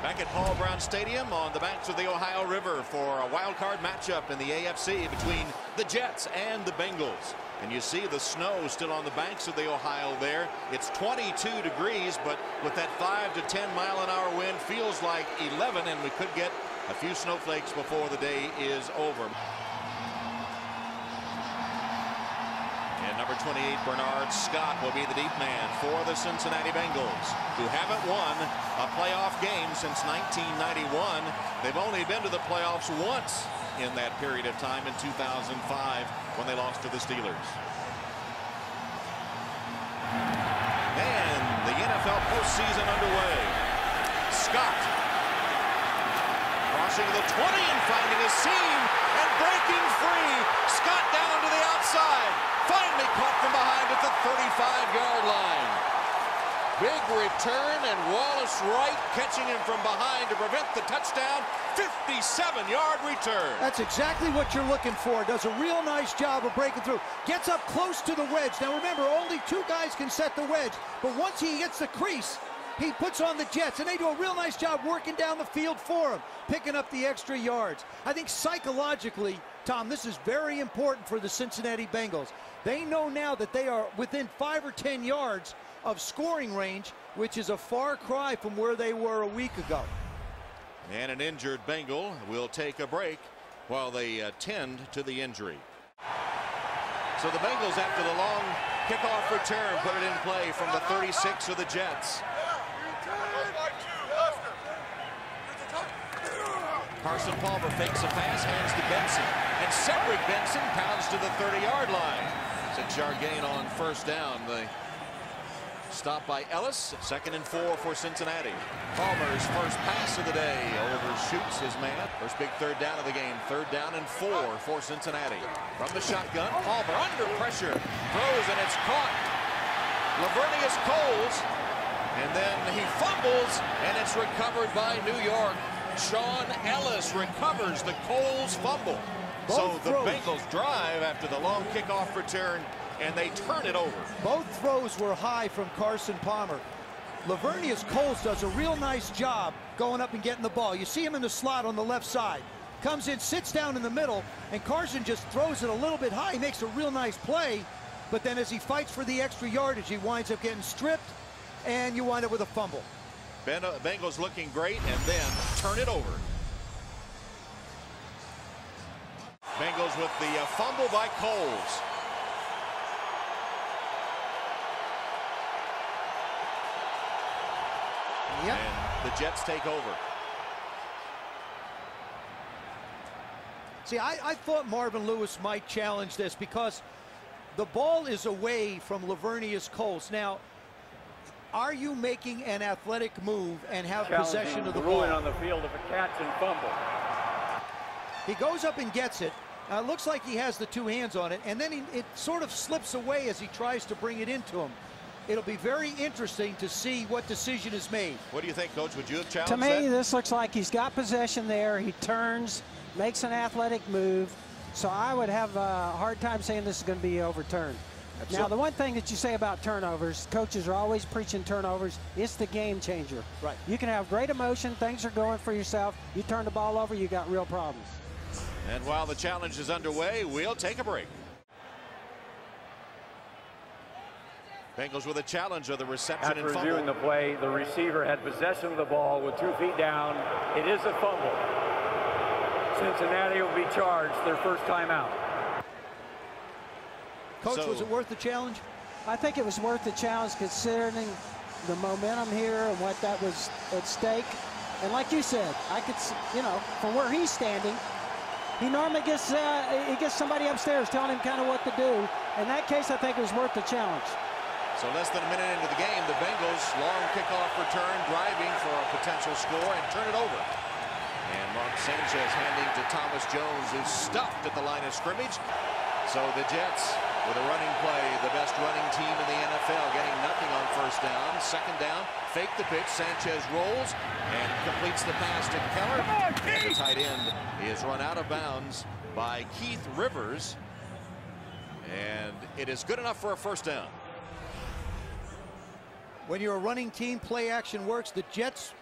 Back at Paul Brown Stadium on the banks of the Ohio River for a wild card matchup in the AFC between the Jets and the Bengals. And you see the snow still on the banks of the Ohio there. It's 22 degrees, but with that 5 to 10 mile-an-hour wind, feels like 11, and we could get a few snowflakes before the day is over. And number 28, Bernard Scott, will be the deep man for the Cincinnati Bengals, who haven't won a playoff game since 1991. They've only been to the playoffs once in that period of time in 2005 when they lost to the Steelers. And the NFL postseason underway. Scott crossing the 20 and finding a seam and breaking free. Scott down to the outside. Finally caught from behind at the 35-yard line. Big return, and Wallace Wright catching him from behind to prevent the touchdown. 57-yard return. That's exactly what you're looking for. Does a real nice job of breaking through. Gets up close to the wedge. Now remember, only two guys can set the wedge, but once he gets the crease, he puts on the Jets, and they do a real nice job working down the field for him, picking up the extra yards. I think psychologically, Tom, this is very important for the Cincinnati Bengals. They know now that they are within 5 or 10 yards of scoring range, which is a far cry from where they were a week ago. And an injured Bengal will take a break while they tend to the injury. So the Bengals, after the long kickoff return, put it in play from the 36 of the Jets. Carson Palmer fakes a pass, hands to Benson, and Cedric Benson pounds to the 30-yard line. 6-yard gain on first down. The stop by Ellis. 2nd and 4 for Cincinnati. Palmer's first pass of the day overshoots his man. First big third down of the game. 3rd down and 4 for Cincinnati. From the shotgun, Palmer under pressure, throws, and it's caught. Lavernius Coles, and then he fumbles, and it's recovered by New York. Sean Ellis recovers the Coles fumble. So the Bengals drive after the long kickoff return, and they turn it over. Both throws were high from Carson Palmer. Lavernius Coles does a real nice job going up and getting the ball. You see him in the slot on the left side. Comes in, sits down in the middle, and Carson just throws it a little bit high. He makes a real nice play, but then as he fights for the extra yardage, he winds up getting stripped, and you wind up with a fumble. Bengals looking great, and then turn it over. Bengals with the fumble by Coles. Yep. And the Jets take over. See, I thought Marvin Lewis might challenge this because the ball is away from Lavernius Coles. Now, are you making an athletic move and have possession of the ball? On the field of a catch and fumble. He goes up and gets it. It looks like he has the two hands on it, and then it sort of slips away as he tries to bring it into him. It'll be very interesting to see what decision is made. What do you think, Coach? Would you have challenged To me, that? this looks like he's got possession there. He turns, makes an athletic move. So I would have a hard time saying this is going to be overturned. Now, the one thing that you say about turnovers, coaches are always preaching turnovers, it's the game changer. Right. You can have great emotion, things are going for yourself, you turn the ball over, you got real problems. And while the challenge is underway, we'll take a break. Bengals with a challenge of the reception and fumble. After reviewing the play, the receiver had possession of the ball with 2 feet down. It is a fumble. Cincinnati will be charged their first time out. Coach, was it worth the challenge? I think it was worth the challenge considering the momentum here and what that was at stake. And like you said, I could, from where he's standing, he normally gets somebody upstairs telling him kind of what to do. In that case, I think it was worth the challenge. So less than a minute into the game, the Bengals long kickoff return, driving for a potential score, and turn it over. And Mark Sanchez handing to Thomas Jones, who's stuffed at the line of scrimmage. So the Jets with a running play, the best running team in the NFL, getting nothing on first down. 2nd down, fake the pitch. Sanchez rolls and completes the pass to Keller. And the tight end is run out of bounds by Keith Rivers. And it is good enough for a first down. When you're a running team, play action works. The Jets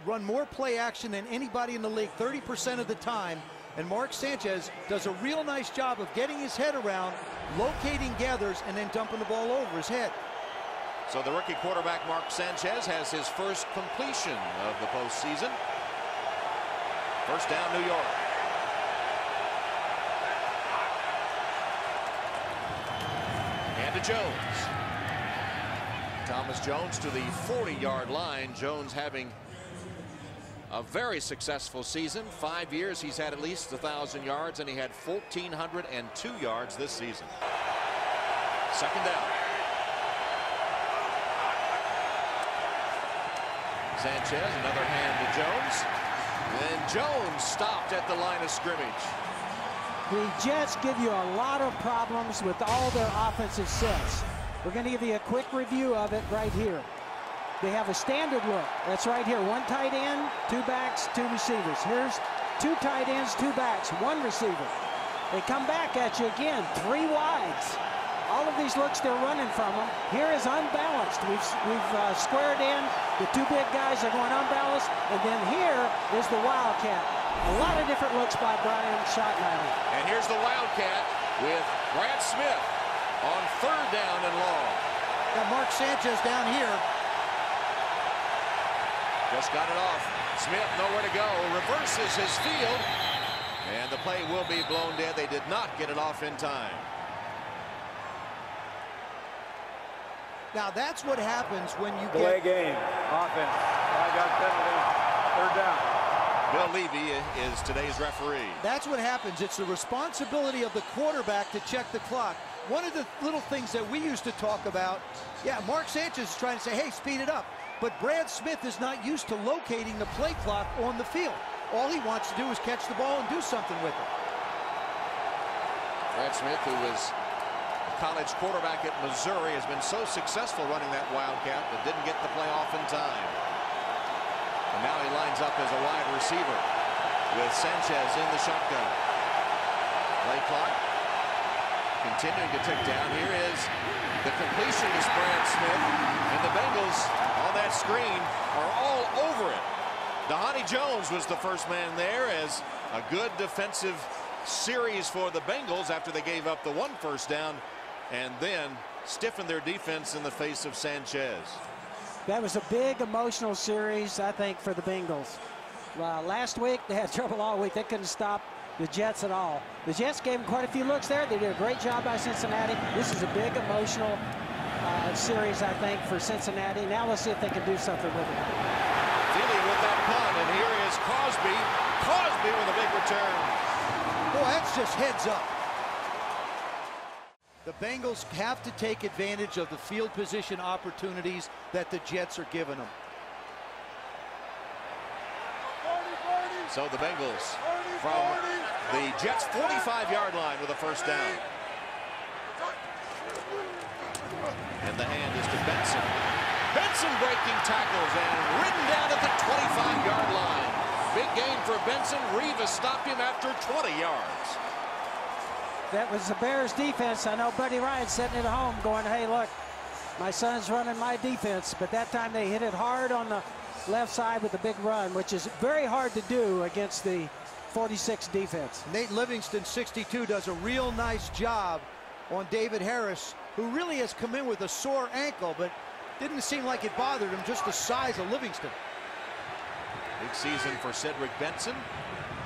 run more play action than anybody in the league, 30% of the time. And Mark Sanchez does a real nice job of getting his head around, locating gathers, and then dumping the ball over his head. So the rookie quarterback Mark Sanchez has his first completion of the postseason. First down, New York. And to Jones. Thomas Jones to the 40-yard line. Jones having a very successful season. 5 years he's had at least 1,000 yards, and he had 1,402 yards this season. Second down. Sanchez, another hand to Jones. And Jones stopped at the line of scrimmage. The Jets give you a lot of problems with all their offensive sets. We're going to give you a quick review of it right here. They have a standard look. That's right here. One tight end, two backs, two receivers. Here's two tight ends, two backs, one receiver. They come back at you again, three wides. All of these looks they're running from them. Here is unbalanced. We've squared in. The two big guys are going unbalanced. And then here is the Wildcat. A lot of different looks by Brian Schottenheimer. And here's the Wildcat with Brad Smith on third down and long. Got Mark Sanchez down here. Just got it off. Smith nowhere to go. Reverses his field. And the play will be blown dead. They did not get it off in time. Now that's what happens when you Delay get game. Offense. I got penalty. Third down. Bill Levy is today's referee. That's what happens. It's the responsibility of the quarterback to check the clock. One of the little things that we used to talk about, yeah, Mark Sanchez is trying to say, hey, speed it up. But Brad Smith is not used to locating the play clock on the field. All he wants to do is catch the ball and do something with it. Brad Smith, who was a college quarterback at Missouri, has been so successful running that Wildcat, but didn't get the play off in time. And now he lines up as a wide receiver with Sanchez in the shotgun. Play clock continuing to tick down. Here is the completion to Brad Smith, and the Bengals on that screen are all over it. Dhani Jones was the first man there, as a good defensive series for the Bengals after they gave up the one first down and then stiffened their defense in the face of Sanchez. That was a big emotional series, I think, for the Bengals. Last week, they had trouble all week. They couldn't stop the Jets at all. The Jets gave them quite a few looks there. They did a great job by Cincinnati. This is a big emotional series, I think, for Cincinnati. Now let's see if they can do something with it. Dealing with that punt, and here is Cosby. Cosby with a big return. Boy, that's just heads up. The Bengals have to take advantage of the field position opportunities that the Jets are giving them. So the Bengals from the Jets' 45-yard line with a first down. And the hand is to Benson. Benson breaking tackles and ridden down at the 25-yard line. Big gain for Benson. Rivas stopped him after 20 yards. That was the Bears defense. I know Buddy Ryan sitting at home going, hey, look, my son's running my defense. But that time they hit it hard on the left side with a big run, which is very hard to do against the 46 defense. Nate Livingston, 62, does a real nice job on David Harris, who really has come in with a sore ankle, but didn't seem like it bothered him, just the size of Livingston. Big season for Cedric Benson.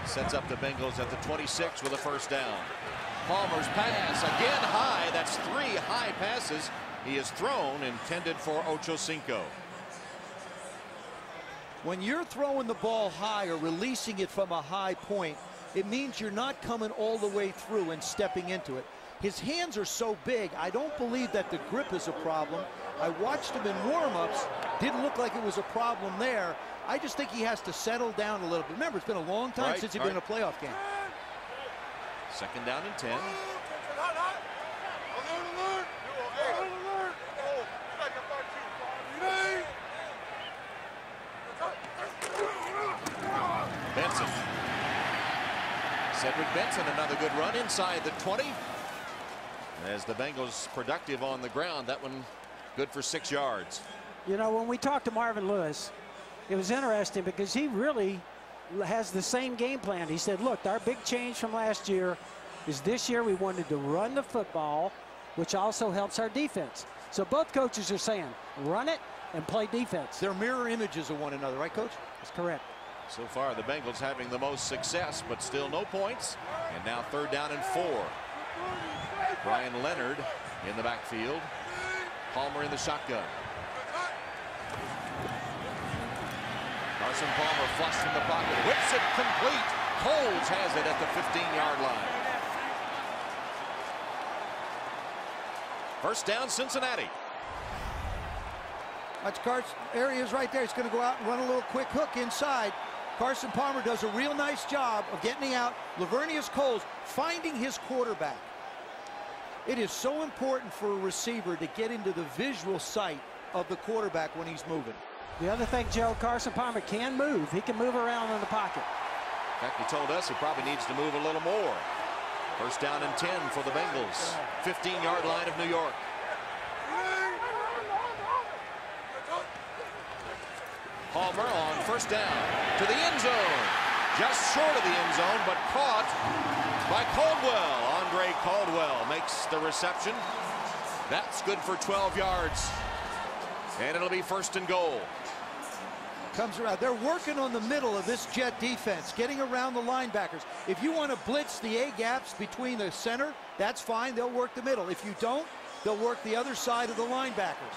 Sets up the Bengals at the 26 with a first down. Palmer's pass again high. That's 3 high passes he has thrown, intended for Ochocinco. When you're throwing the ball high or releasing it from a high point, it means you're not coming all the way through and stepping into it. His hands are so big, I don't believe that the grip is a problem. I watched him in warm-ups. Didn't look like it was a problem there. I just think he has to settle down a little bit. Remember, it's been a long time since he's been in a playoff game. Second down and 10. Benson. Cedric Benson, another good run inside the 20. As the Bengals productive on the ground, that one good for 6 yards. You know, when we talked to Marvin Lewis, it was interesting because he really has the same game plan. He said, look, our big change from last year is this year we wanted to run the football, which also helps our defense. So both coaches are saying, run it and play defense. They're mirror images of one another, right, Coach? That's correct. So far, the Bengals having the most success, but still no points. And now 3rd down and 4. Brian Leonard in the backfield. Palmer in the shotgun. Carson Palmer flushed from the pocket. Whips it complete. Coles has it at the 15-yard line. 1st down, Cincinnati. Watch Carson. Areas right there. He's going to go out and run a little quick hook inside. Carson Palmer does a real nice job of getting out. Lavernius Coles finding his quarterback. It is so important for a receiver to get into the visual sight of the quarterback when he's moving. The other thing, Joe, Carson Palmer can move. He can move around in the pocket. In fact, he told us he probably needs to move a little more. 1st down and 10 for the Bengals. 15-yard line of New York. Palmer on 1st down to the end zone. Just short of the end zone, but caught by Caldwell. Andre Caldwell makes the reception. That's good for 12 yards. And it'll be 1st and goal. Comes around. They're working on the middle of this Jet defense, getting around the linebackers. If you want to blitz the A gaps between the center, that's fine. They'll work the middle. If you don't, they'll work the other side of the linebackers.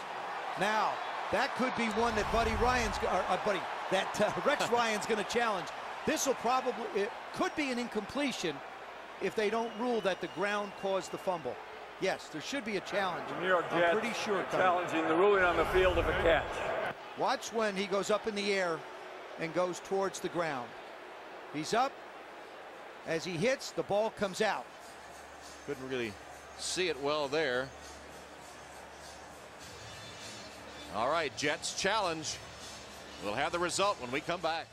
Now, that could be one that Rex Ryan's going to challenge. This will probably, it could be an incompletion if they don't rule that the ground caused the fumble. Yes, there should be a challenge. The New York Jets I'm pretty sure challenging the ruling on the field of a catch. Watch when he goes up in the air and goes towards the ground. He's up. As he hits, the ball comes out. Couldn't really see it well there. All right, Jets challenge. We'll have the result when we come back.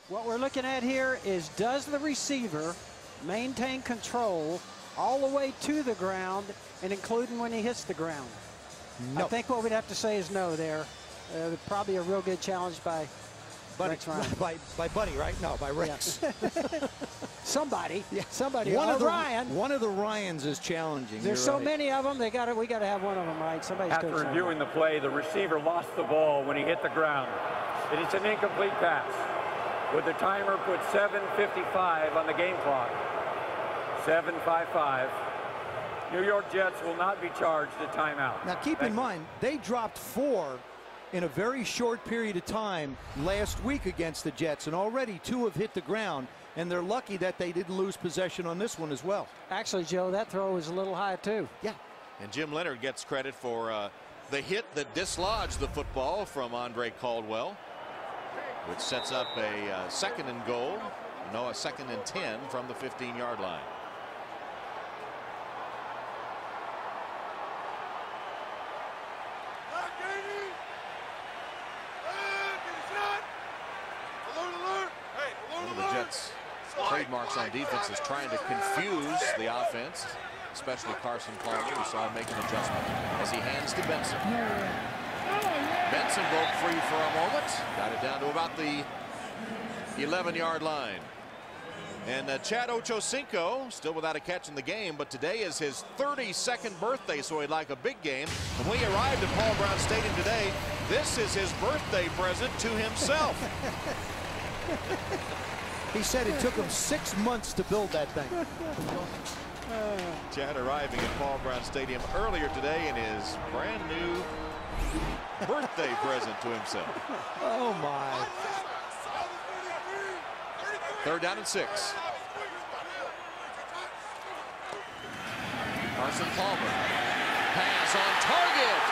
What we're looking at here is, does the receiver maintain control all the way to the ground and including when he hits the ground? No. I think what we'd have to say is no there. Probably a real good challenge by Rex Ryan. By Buddy, right? No, by Rex. Yeah. Somebody. Yeah. Somebody. One of the Ryan. Ryans is challenging. There's so many of them. We got to have one of them right. Somebody's After reviewing the play, the receiver lost the ball when he hit the ground. It is an incomplete pass. With the timer put 7:55 on the game clock. 7:55. New York Jets will not be charged a timeout. Now keep in mind, they dropped 4 in a very short period of time last week against the Jets, and already 2 have hit the ground, and they're lucky that they didn't lose possession on this one as well. Actually, Joe, that throw was a little high too. Yeah. And Jim Leonard gets credit for the hit that dislodged the football from Andre Caldwell, which sets up a 2nd and goal. No, a 2nd and 10 from the 15-yard line. One of the Jets' trademarks on defense is trying to confuse the offense, especially Carson Palmer. We saw him make an adjustment as he hands to Benson. Benson broke free for a moment, got it down to about the 11-yard line. And Chad Ochocinco still without a catch in the game, but today is his 32nd birthday, so he'd like a big game. When we arrived at Paul Brown Stadium today, this is his birthday present to himself. He said it took him 6 months to build that thing. Chad arriving at Paul Brown Stadium earlier today in his brand new birthday present to himself. Oh my. 3rd down and 6. Carson Palmer. Pass on target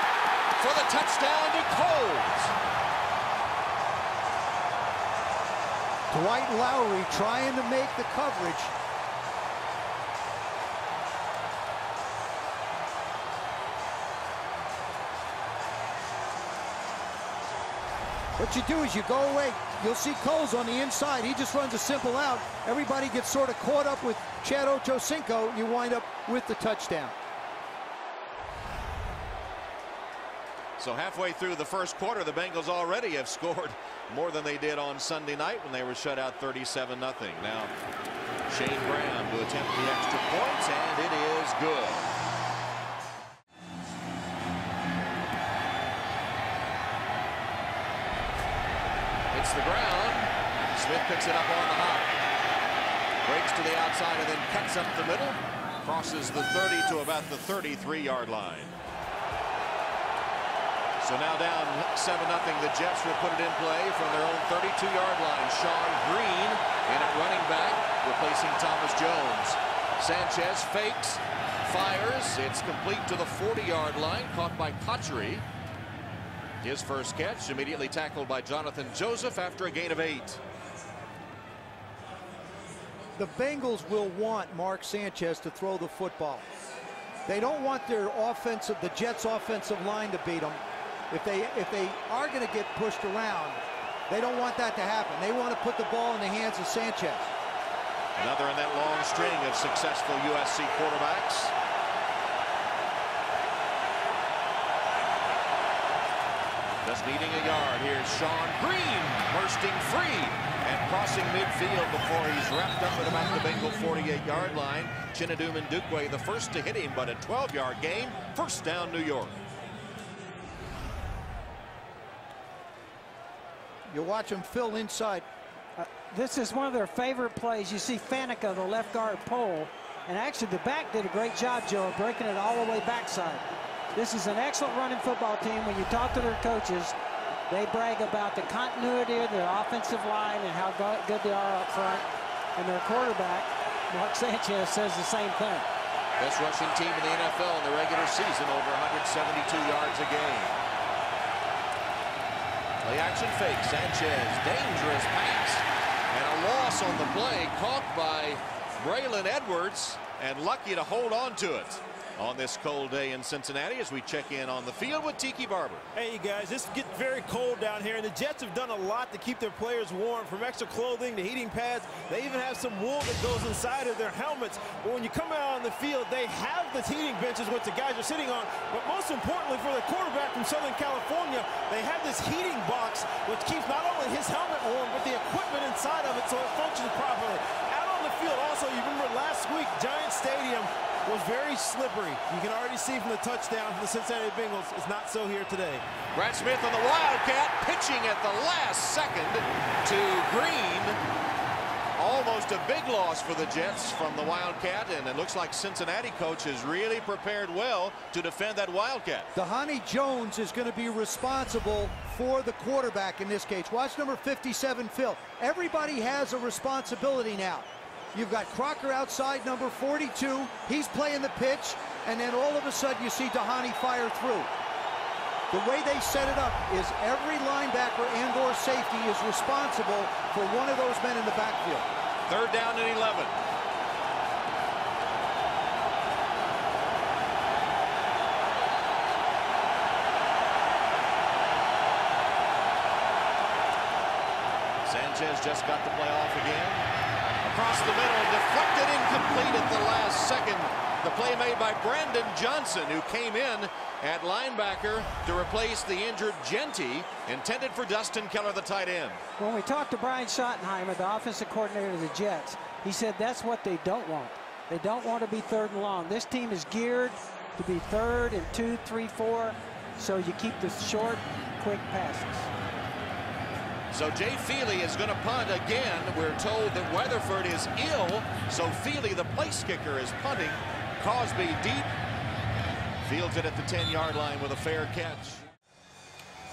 for the touchdown to Coles. Dwight Lowry trying to make the coverage. What you do is you go away. You'll see Coles on the inside. He just runs a simple out. Everybody gets sort of caught up with Chad Ochocinco. You wind up with the touchdown. So halfway through the first quarter, the Bengals already have scored more than they did on Sunday night when they were shut out 37-0. Now Shane Graham to attempt the extra points, and it is good. Hits the ground. Smith picks it up on the hop. Breaks to the outside and then cuts up the middle. Crosses the 30 to about the 33-yard line. So now down 7-0, the Jets will put it in play from their own 32-yard line. Sean Green in at running back, replacing Thomas Jones. Sanchez fakes, fires. It's complete to the 40-yard line, caught by Kotchery. His first catch, immediately tackled by Jonathan Joseph after a gain of 8. The Bengals will want Mark Sanchez to throw the football. They don't want their the Jets' offensive line to beat them. If they are going to get pushed around, they don't want that to happen. They want to put the ball in the hands of Sanchez. Another in that long string of successful USC quarterbacks. Just needing a yard. Here's Sean Green bursting free and crossing midfield before he's wrapped up at about the Bengal 48-yard line. Chinedum Ndukwe the first to hit him, but a 12-yard gain. First down, New York. You watch him fill inside. This is one of their favorite plays. You see Faneca, the left guard, pull. And actually, the back did a great job, Joe, breaking it all the way backside. This is an excellent running football team. When you talk to their coaches, they brag about the continuity of their offensive line and how good they are up front. And their quarterback, Mark Sanchez, says the same thing. Best rushing team in the NFL in the regular season, over 172 yards a game. Play action fake. Sanchez, dangerous pass. And a loss on the play, caught by Braylon Edwards, and lucky to hold on to it on this cold day in Cincinnati as we check in on the field with Tiki Barber. Hey guys, it's getting very cold down here, and the Jets have done a lot to keep their players warm, from extra clothing to heating pads. They even have some wool that goes inside of their helmets. But when you come out on the field, they have the heating benches which the guys are sitting on. But most importantly for the quarterback from Southern California, they have this heating box which keeps not only his helmet warm, but the equipment inside of it so it functions properly. Out on the field also, you remember last week, Giant Stadium was very slippery. You can already see from the touchdown for the Cincinnati Bengals. It's not so here today. Brad Smith on the Wildcat, pitching at the last second to Green. Almost a big loss for the Jets from the Wildcat, and it looks like Cincinnati coach has really prepared well to defend that Wildcat. Dhani Jones is going to be responsible for the quarterback in this case. Watch number 57, Phil. Everybody has a responsibility now. You've got Crocker outside, number 42. He's playing the pitch, and then all of a sudden you see Dhani fire through. The way they set it up is every linebacker and/or safety is responsible for one of those men in the backfield. Third down and 11. Sanchez just got the play off again. Across the middle, deflected, incomplete at the last second. The play made by Brandon Johnson, who came in at linebacker to replace the injured Genty, intended for Dustin Keller, the tight end. When we talked to Brian Schottenheimer, the offensive coordinator of the Jets, he said that's what they don't want. They don't want to be third and long. This team is geared to be third and 2, 3, 4, so you keep the short, quick passes. So Jay Feely is going to punt again. We're told that Weatherford is ill, so Feely, the place kicker, is punting. Cosby deep. Fields it at the 10-yard line with a fair catch.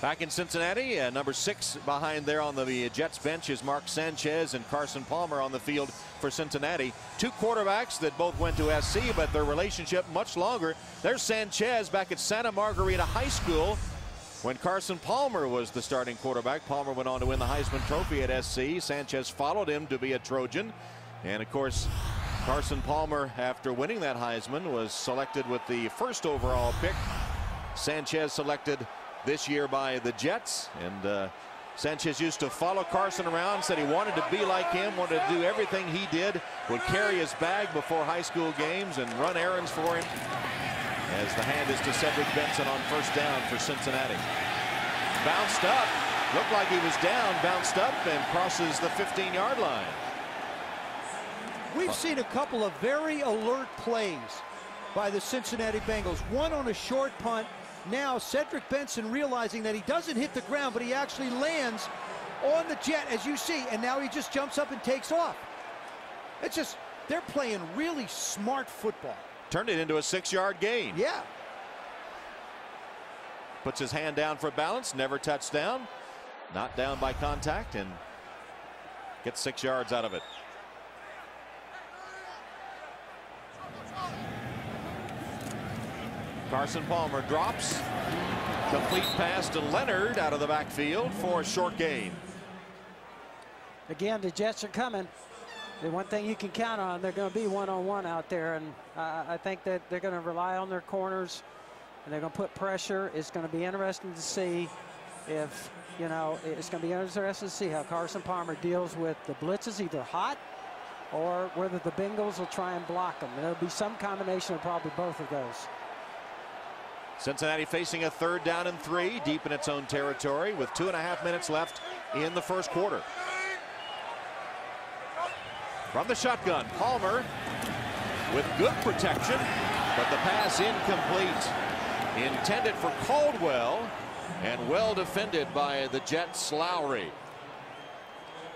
Back in Cincinnati, number 6 behind there on the Jets bench is Mark Sanchez and Carson Palmer on the field for Cincinnati. Two quarterbacks that both went to SC, but their relationship much longer. There's Sanchez back at Santa Margarita High School. When Carson Palmer was the starting quarterback, Palmer went on to win the Heisman Trophy at SC. Sanchez followed him to be a Trojan. And of course, Carson Palmer, after winning that Heisman, was selected with the first overall pick. Sanchez selected this year by the Jets. And Sanchez used to follow Carson around, said he wanted to be like him, wanted to do everything he did, would carry his bag before high school games and run errands for him. As the hand is to Cedric Benson on first down for Cincinnati. Bounced up. Looked like he was down. Bounced up and crosses the 15-yard line. We've seen a couple of very alert plays by the Cincinnati Bengals. One on a short punt. Now Cedric Benson realizing that he doesn't hit the ground, but he actually lands on the jet, as you see, and now he just jumps up and takes off. It's just, they're playing really smart football. Turned it into a 6-yard gain. Yeah. Puts his hand down for balance, never touched down. Not down by contact, and gets 6 yards out of it. Carson Palmer drops. Complete pass to Leonard out of the backfield for a short gain. Again, the Jets are coming. The one thing you can count on, they're going to be one-on-one out there, and I think that they're going to rely on their corners, and they're going to put pressure. It's going to be interesting to see if, you know, it's going to be interesting to see how Carson Palmer deals with the blitzes, either hot or whether the Bengals will try and block them. There'll be some combination of probably both of those. Cincinnati facing a 3rd down and 3 deep in its own territory with 2.5 minutes left in the first quarter. From the shotgun, Palmer with good protection, but the pass incomplete. Intended for Caldwell and well defended by the Jets' Lowry.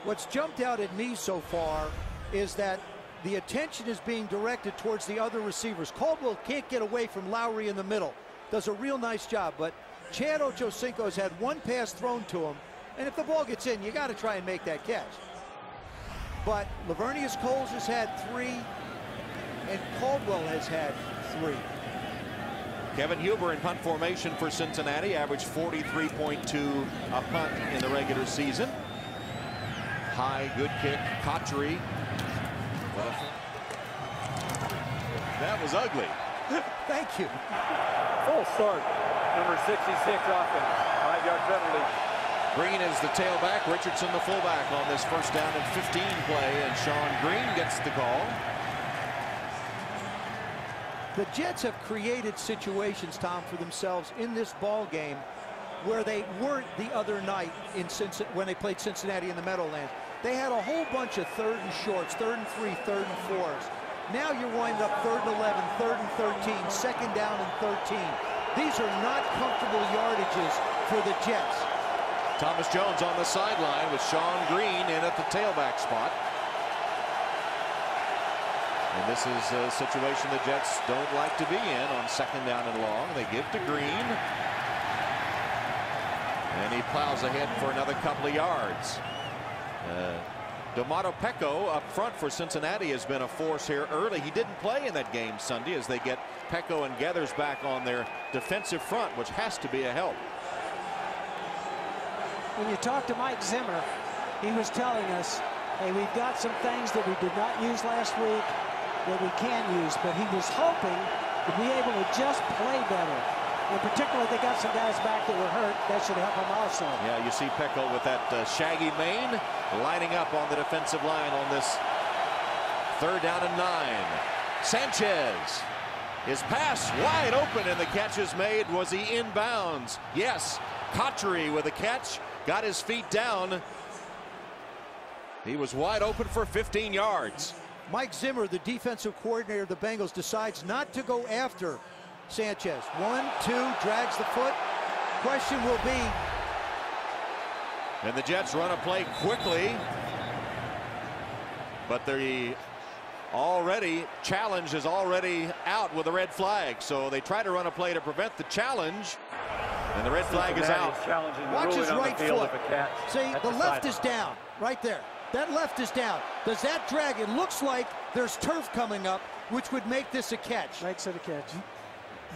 What's jumped out at me so far is that the attention is being directed towards the other receivers. Caldwell can't get away from Lowry in the middle. Does a real nice job, but Chad Ochocinco has had one pass thrown to him, and if the ball gets in, you got to try and make that catch. But Lavernius Coles has had 3, and Caldwell has had 3. Kevin Huber in punt formation for Cincinnati, averaged 43.2 a punt in the regular season. High, good kick, Cotchery. That was ugly. Thank you. Full start. Number 66 offense. 5-yard penalty. Green is the tailback. Richardson the fullback on this 1st down and 15 play, and Sean Green gets the call. The Jets have created situations, Tom, for themselves in this ball game where they weren't the other night in when they played Cincinnati in the Meadowlands. They had a whole bunch of 3rd and shorts, 3rd and 3, 3rd and 4s. Now you're winding up 3rd and 11, 3rd and 13, 2nd down and 13. These are not comfortable yardages for the Jets. Thomas Jones on the sideline with Sean Green in at the tailback spot. And this is a situation the Jets don't like to be in on 2nd down and long. They give to Green. And he plows ahead for another couple of yards. Domato Pecco up front for Cincinnati has been a force here early. He didn't play in that game Sunday as they get Pecco and Geathers back on their defensive front, which has to be a help. When you talk to Mike Zimmer, he was telling us, hey, we've got some things that we did not use last week that we can use, but he was hoping to be able to just play better. In particular, they got some guys back that were hurt. That should help them also. Yeah, you see Pecco with that shaggy mane lining up on the defensive line on this 3rd down and 9. Sanchez. His pass wide open, and the catch is made. Was he inbounds? Yes. Cotchery with a catch. Got his feet down. He was wide open for 15 yards. Mike Zimmer, the defensive coordinator of the Bengals, decides not to go after Sanchez. 1, 2, drags the foot. Question will be. And the Jets run a play quickly. But the challenge is already out with a red flag. So they try to run a play to prevent the challenge. And the red flag is out. Watch his right foot. See, the left is down right there. That left is down. Does that drag? It looks like there's turf coming up, which would make this a catch. Makes it a catch.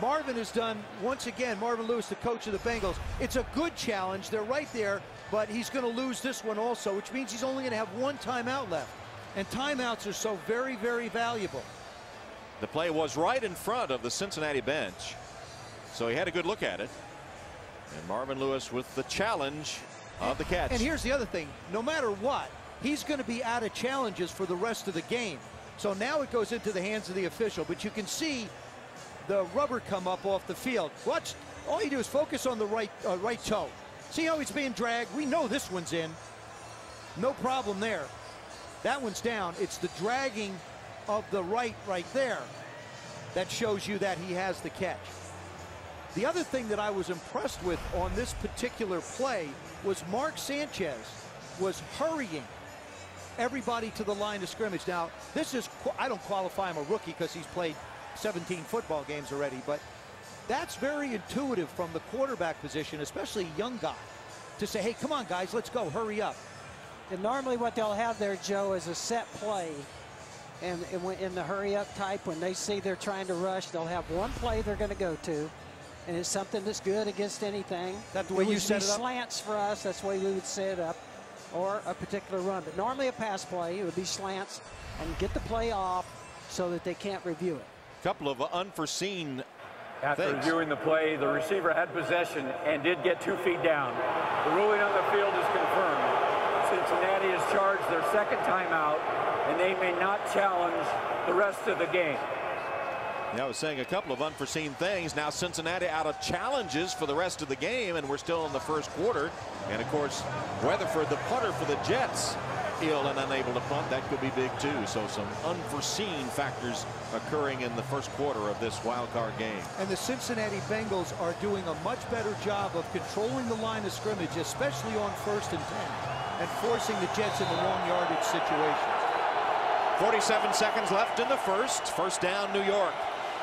Marvin has done, once again, Marvin Lewis, the coach of the Bengals. It's a good challenge. They're right there, but he's going to lose this one also, which means he's only going to have 1 timeout left. And timeouts are so very, very valuable. The play was right in front of the Cincinnati bench, so he had a good look at it. And Marvin Lewis with the challenge of the catch. And here's the other thing. No matter what, he's going to be out of challenges for the rest of the game. So now it goes into the hands of the official. But you can see the rubber come up off the field. Watch, all you do is focus on the right toe. See how he's being dragged? We know this one's in. No problem there. That one's down. It's the dragging of the right there that shows you that he has the catch. The other thing that I was impressed with on this particular play was Mark Sanchez was hurrying everybody to the line of scrimmage. Now, this is, I don't qualify him a rookie because he's played 17 football games already, but that's very intuitive from the quarterback position, especially a young guy, to say, hey, come on, guys, let's go, hurry up. And normally what they'll have there, Joe, is a set play. And in the hurry-up type, when they see they're trying to rush, they'll have one play they're going to go to, and it's something that's good against anything. That's the way you set it up? Slants for us, that's the way we would set it up, or a particular run. But normally a pass play, it would be slants, and get the play off so that they can't review it. Couple of unforeseen After things. reviewing the play, the receiver had possession and did get 2 feet down. The ruling on the field is confirmed. Cincinnati has charged their second timeout, and they may not challenge the rest of the game. Yeah, I was saying a couple of unforeseen things. Now Cincinnati out of challenges for the rest of the game, and we're still in the first quarter. And of course, Weatherford, the punter for the Jets, ill and unable to punt. That could be big too. So some unforeseen factors occurring in the first quarter of this wild card game. And the Cincinnati Bengals are doing a much better job of controlling the line of scrimmage, especially on 1st and 10, and forcing the Jets into long yardage situations. 47 seconds left in the first. First down, New York.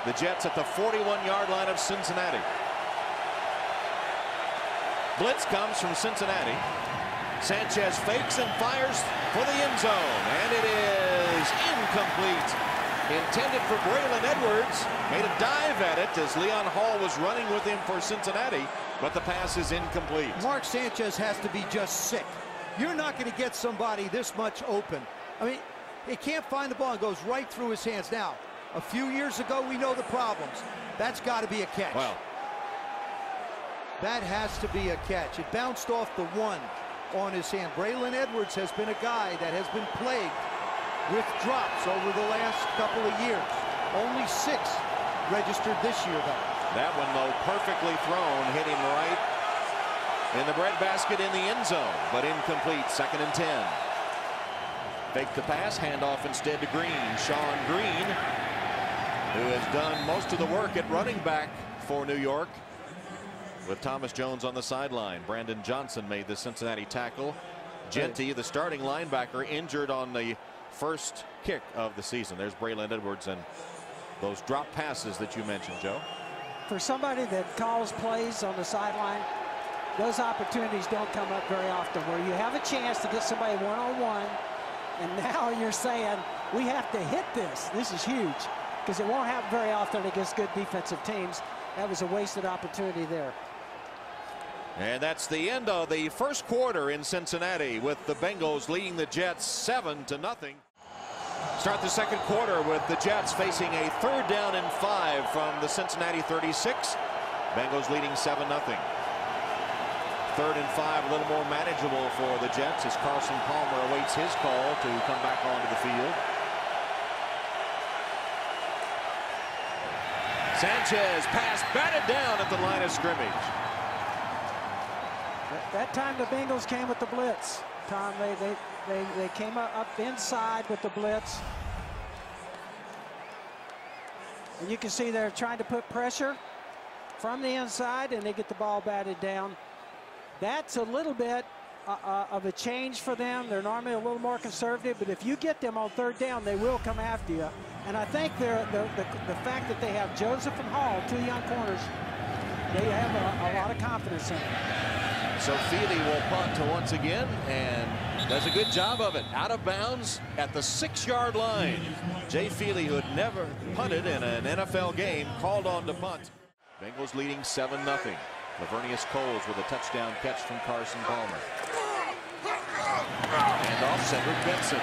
The Jets at the 41-yard line of Cincinnati. Blitz comes from Cincinnati. Sanchez fakes and fires for the end zone, and it is incomplete. Intended for Braylon Edwards. Made a dive at it as Leon Hall was running with him for Cincinnati, but the pass is incomplete. Mark Sanchez has to be just sick. You're not going to get somebody this much open. I mean, he can't find the ball. It goes right through his hands. Now, a few years ago, we know the problems. That's got to be a catch. Wow. That has to be a catch. It bounced off the one on his hand. Braylon Edwards has been a guy that has been plagued with drops over the last couple of years. Only 6 registered this year, though. That one, though, perfectly thrown, hit him right in the breadbasket in the end zone, but incomplete. 2nd and 10. Fake the pass, handoff instead to Green. Sean Green, who has done most of the work at running back for New York, with Thomas Jones on the sideline. Brandon Johnson made the Cincinnati tackle. Genty, the starting linebacker, injured on the first kick of the season. There's Braylon Edwards and those drop passes that you mentioned, Joe. For somebody that calls plays on the sideline, those opportunities don't come up very often, where you have a chance to get somebody one-on-one, and now you're saying, we have to hit this. This is huge, because it won't happen very often against good defensive teams. That was a wasted opportunity there. And that's the end of the first quarter in Cincinnati, with the Bengals leading the Jets 7-0. Start the second quarter with the Jets facing a 3rd down and 5 from the Cincinnati 36. Bengals leading 7-0. 3rd and 5, a little more manageable for the Jets as Carson Palmer awaits his call to come back onto the field. Sanchez pass batted down at the line of scrimmage. That time the Bengals came with the blitz. Tom, they came up inside with the blitz. And you can see they're trying to put pressure from the inside, and they get the ball batted down. That's a little bit of a change for them. They're normally a little more conservative, but if you get them on 3rd down, they will come after you. And I think the fact that they have Joseph and Hall, 2 young corners, they have a lot of confidence in them. So Feely will punt to once again, and does a good job of it. Out of bounds at the 6-yard line. Jay Feely, who had never punted in an NFL game, called on to punt. Bengals leading 7-0. Lavernius Coles with a touchdown catch from Carson Palmer. And off Cedric Benson.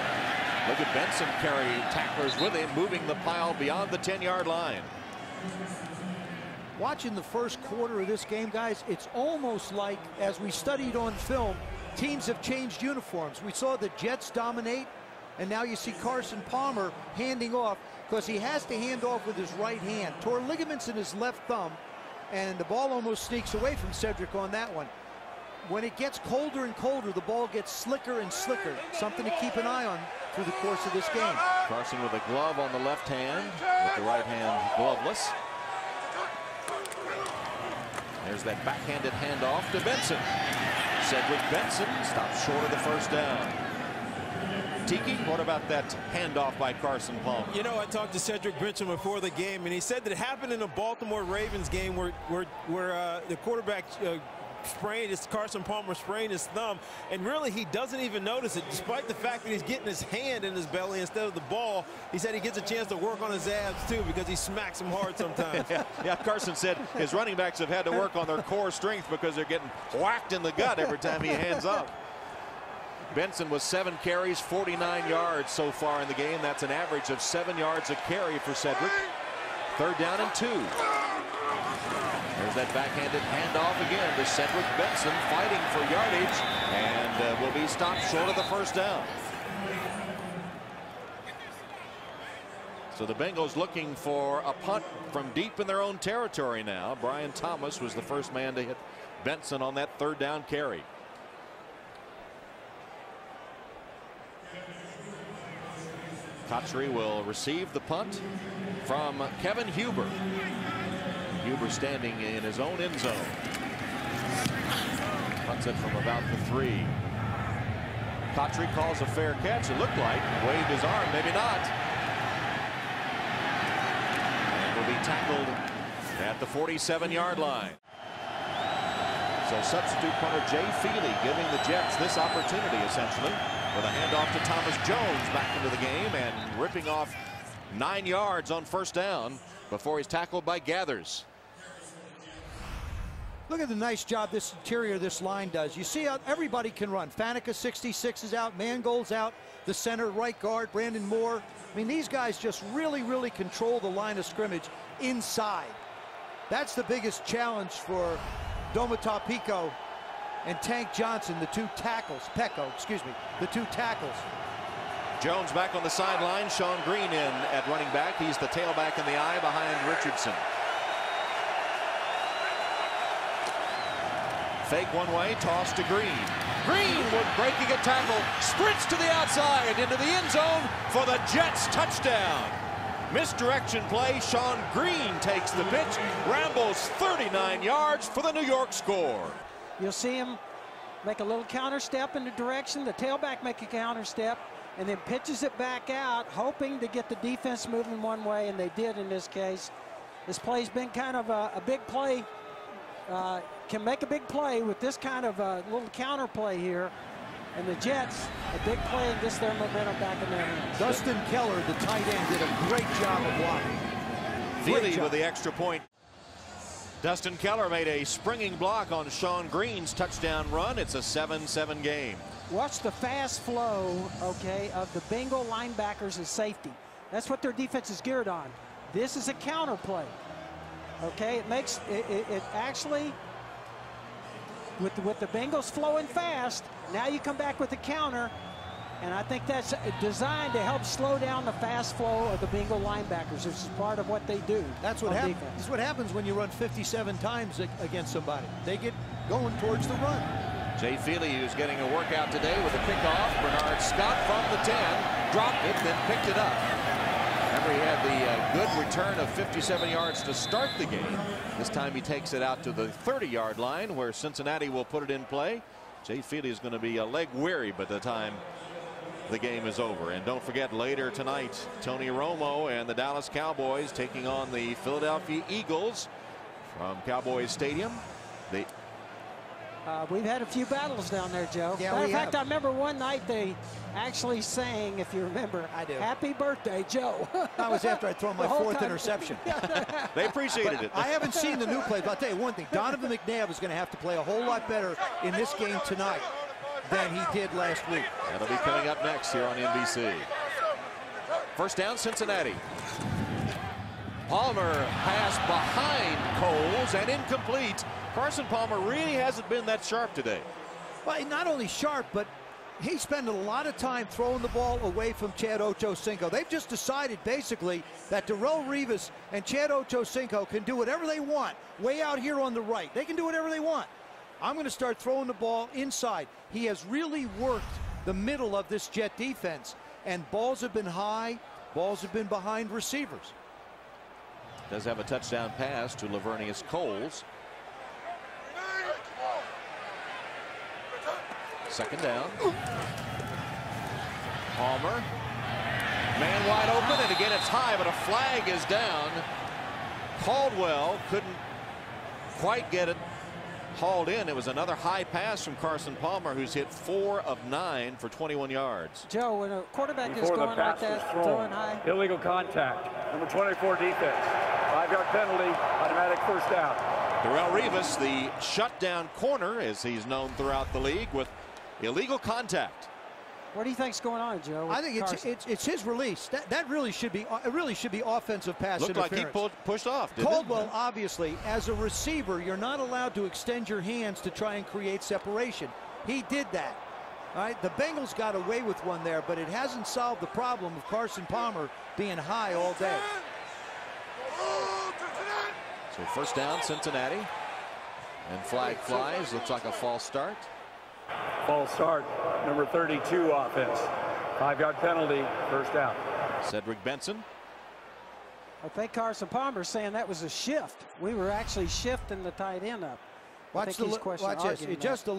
Look at Benson carry tacklers with him, moving the pile beyond the 10-yard line. Watching the first quarter of this game, guys, it's almost like, as we studied on film, teams have changed uniforms. We saw the Jets dominate And now you see Carson Palmer handing off, because he has to hand off with his right hand. Tore ligaments in his left thumb, and the ball almost sneaks away from Cedric on that one. When it gets colder and colder, the ball gets slicker and slicker. Something to keep an eye on through the course of this game. Carson with a glove on the left hand, with the right hand gloveless. There's that backhanded handoff to Benson. Cedric Benson stops short of the first down. Tiki, what about that handoff by Carson Palmer? You know, I talked to Cedric Benson before the game, and he said that it happened in a Baltimore Ravens game where the quarterback Carson Palmer sprained his thumb, and really he doesn't even notice it, despite the fact that he's getting his hand in his belly instead of the ball. He said he gets a chance to work on his abs too, because he smacks them hard sometimes. yeah, Carson said his running backs have had to work on their core strength because they're getting whacked in the gut every time he hands up. Benson with 7 carries, 49 yards so far in the game. That's an average of 7 yards a carry for Cedric. 3rd down and 2. There's that backhanded handoff again to Cedric Benson, fighting for yardage, and will be stopped short of the first down. So the Bengals looking for a punt from deep in their own territory now. Brian Thomas was the first man to hit Benson on that 3rd down carry. Cotchery will receive the punt from Kevin Huber. Huber standing in his own end zone. Punts it from about the 3. Cotchery calls a fair catch. It looked like. Waved his arm. Maybe not. And will be tackled at the 47-yard line. So substitute punter Jay Feely giving the Jets this opportunity, essentially, with a handoff to Thomas Jones back into the game and ripping off 9 yards on 1st down before he's tackled by Gathers. Look at the nice job this interior, this line does. You see how everybody can run. Faneca 66 is out, Mangold's out, the center right guard Brandon Moore. I mean, these guys just really control the line of scrimmage inside. That's the biggest challenge for Domata Pico and Tank Johnson, the 2 tackles. The 2 tackles. Jones back on the sideline. Sean Green in at running back. He's the tailback in the eye behind Richardson. Fake one way, toss to Green. Greenwood breaking a tackle, sprints to the outside into the end zone for the Jets touchdown. Misdirection play. Sean Green takes the pitch, rambles 39 yards for the New York score. You'll see him make a little counter step in the direction, the tailback make a counter step, and then pitches it back out, hoping to get the defense moving one way, and they did in this case. This play's been kind of a big play. Can make a big play with this kind of a little counter play here. And the Jets, a big play and gets their momentum back in their hands. Dustin Keller, the tight end, did a great job of blocking. Feely with the extra point. Dustin Keller made a springing block on Sean Green's touchdown run. It's a 7-7 game. Watch the fast flow, okay, of the Bengal linebackers and safety. That's what their defense is geared on. This is a counter play. Okay, it makes it actually, with the Bengals flowing fast, now you come back with the counter, and I think that's designed to help slow down the fast flow of the Bengal linebackers. This is part of what they do. That's what happens. That's what happens when you run 57 times against somebody. They get going towards the run. Jay Feely, who's getting a workout today with a kickoff. Bernard Scott from the 10, dropped it, then picked it up. Remember, he had the good return of 57 yards to start the game. This time he takes it out to the 30-yard line, where Cincinnati will put it in play. Jay Feely is going to be leg weary by the time the game is over. And don't forget, later tonight, Tony Romo and the Dallas Cowboys taking on the Philadelphia Eagles from Cowboys Stadium. We've had a few battles down there, Joe. Yeah, Matter of fact, I remember one night they actually sang, if you remember, I do. "Happy Birthday, Joe." That was after I throw my 4th interception. They appreciated it. I haven't seen the new plays, but I'll tell you one thing. Donovan McNabb is going to have to play a whole lot better in this game tonight than he did last week. That'll be coming up next here on NBC. First down, Cincinnati. Palmer pass behind Coles and incomplete. Carson Palmer really hasn't been that sharp today. Well, not only sharp, but He's spending a lot of time throwing the ball away from Chad Ochocinco. They've just decided, basically, that Darrelle Revis and Chad Ochocinco can do whatever they want way out here on the right. They can do whatever they want. I'm going to start throwing the ball inside. He has really worked the middle of this Jet defense, and balls have been high, balls have been behind receivers. Does have a touchdown pass to Lavernius Coles. Second down. Palmer. Man wide open, and again it's high, but a flag is down. Caldwell couldn't quite get it hauled in. It was another high pass from Carson Palmer, who's hit 4 of 9 for 21 yards. Joe, when a quarterback is going like that, throwing high. Illegal contact. Number 24 defense. 5-yard penalty. Automatic first down. Darrelle Revis, the shutdown corner, as he's known throughout the league, with illegal contact. What do you think's going on, Joe? I think it's his release. That really should be offensive pass Looked interference. like he pushed off, didn't Caldwell, it? obviously, as a receiver, you're not allowed to extend your hands to try and create separation. He did that. All right, the Bengals got away with one there, but it hasn't solved the problem of Carson Palmer being high all day. So first down, Cincinnati, and flag flies. Looks like a false start. False start. Number 32 offense. 5-yard penalty. First down. Cedric Benson. I think Carson Palmer's saying that was a shift. We were actually shifting the tight end up. Watch this. Just a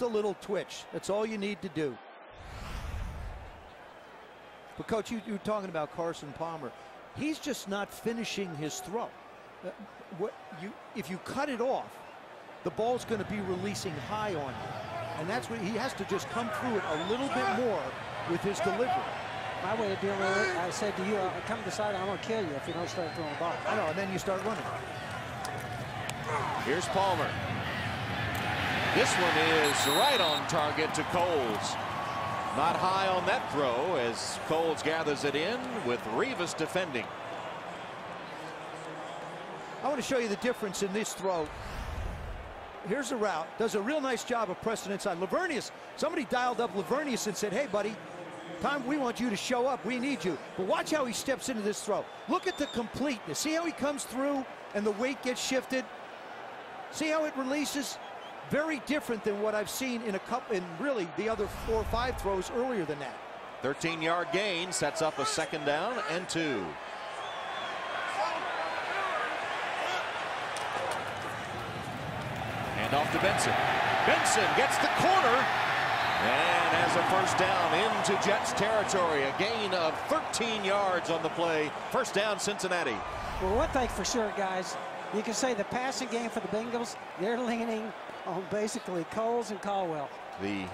little twitch. That's all you need to do. But Coach, you were talking about Carson Palmer. He's just not finishing his throw. If you cut it off, the ball's going to be releasing high on you. And that's what he has to just come through it a little bit more with his delivery. My way of dealing with it, I said to you, I'll come decide I'm going to kill you if you don't start throwing the ball. I know, and then you start running. Here's Palmer. This one is right on target to Coles. Not high on that throw as Coles gathers it in with Revis defending. I want to show you the difference in this throw. Here's a route. Does a real nice job of pressing inside. Lavernius, somebody dialed up Lavernius and said, hey, buddy, we want you to show up. We need you. But watch how he steps into this throw. Look at the completeness. See how he comes through and the weight gets shifted? See how it releases? Very different than what I've seen in really the other 4 or 5 throws earlier than that. 13-yard gain sets up a second down and 2. Hand off to Benson. Benson gets the corner and has a first down into Jets territory. A gain of 13 yards on the play. First down, Cincinnati. Well, one thing for sure, guys, you can say the passing game for the Bengals, they're leaning on basically Coles and Caldwell. The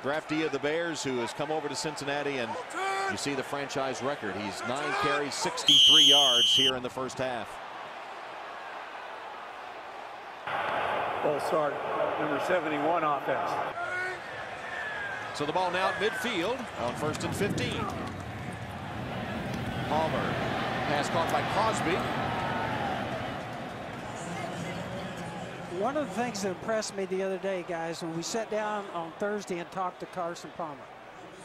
draftee of the Bears who has come over to Cincinnati, and you see the franchise record. He's 9 carries, 63 yards here in the first half. Full start. Number 71 offense. So the ball now at midfield on 1st and 15. Palmer. Pass caught by Crosby. One of the things that impressed me the other day, guys, when we sat down on Thursday and talked to Carson Palmer,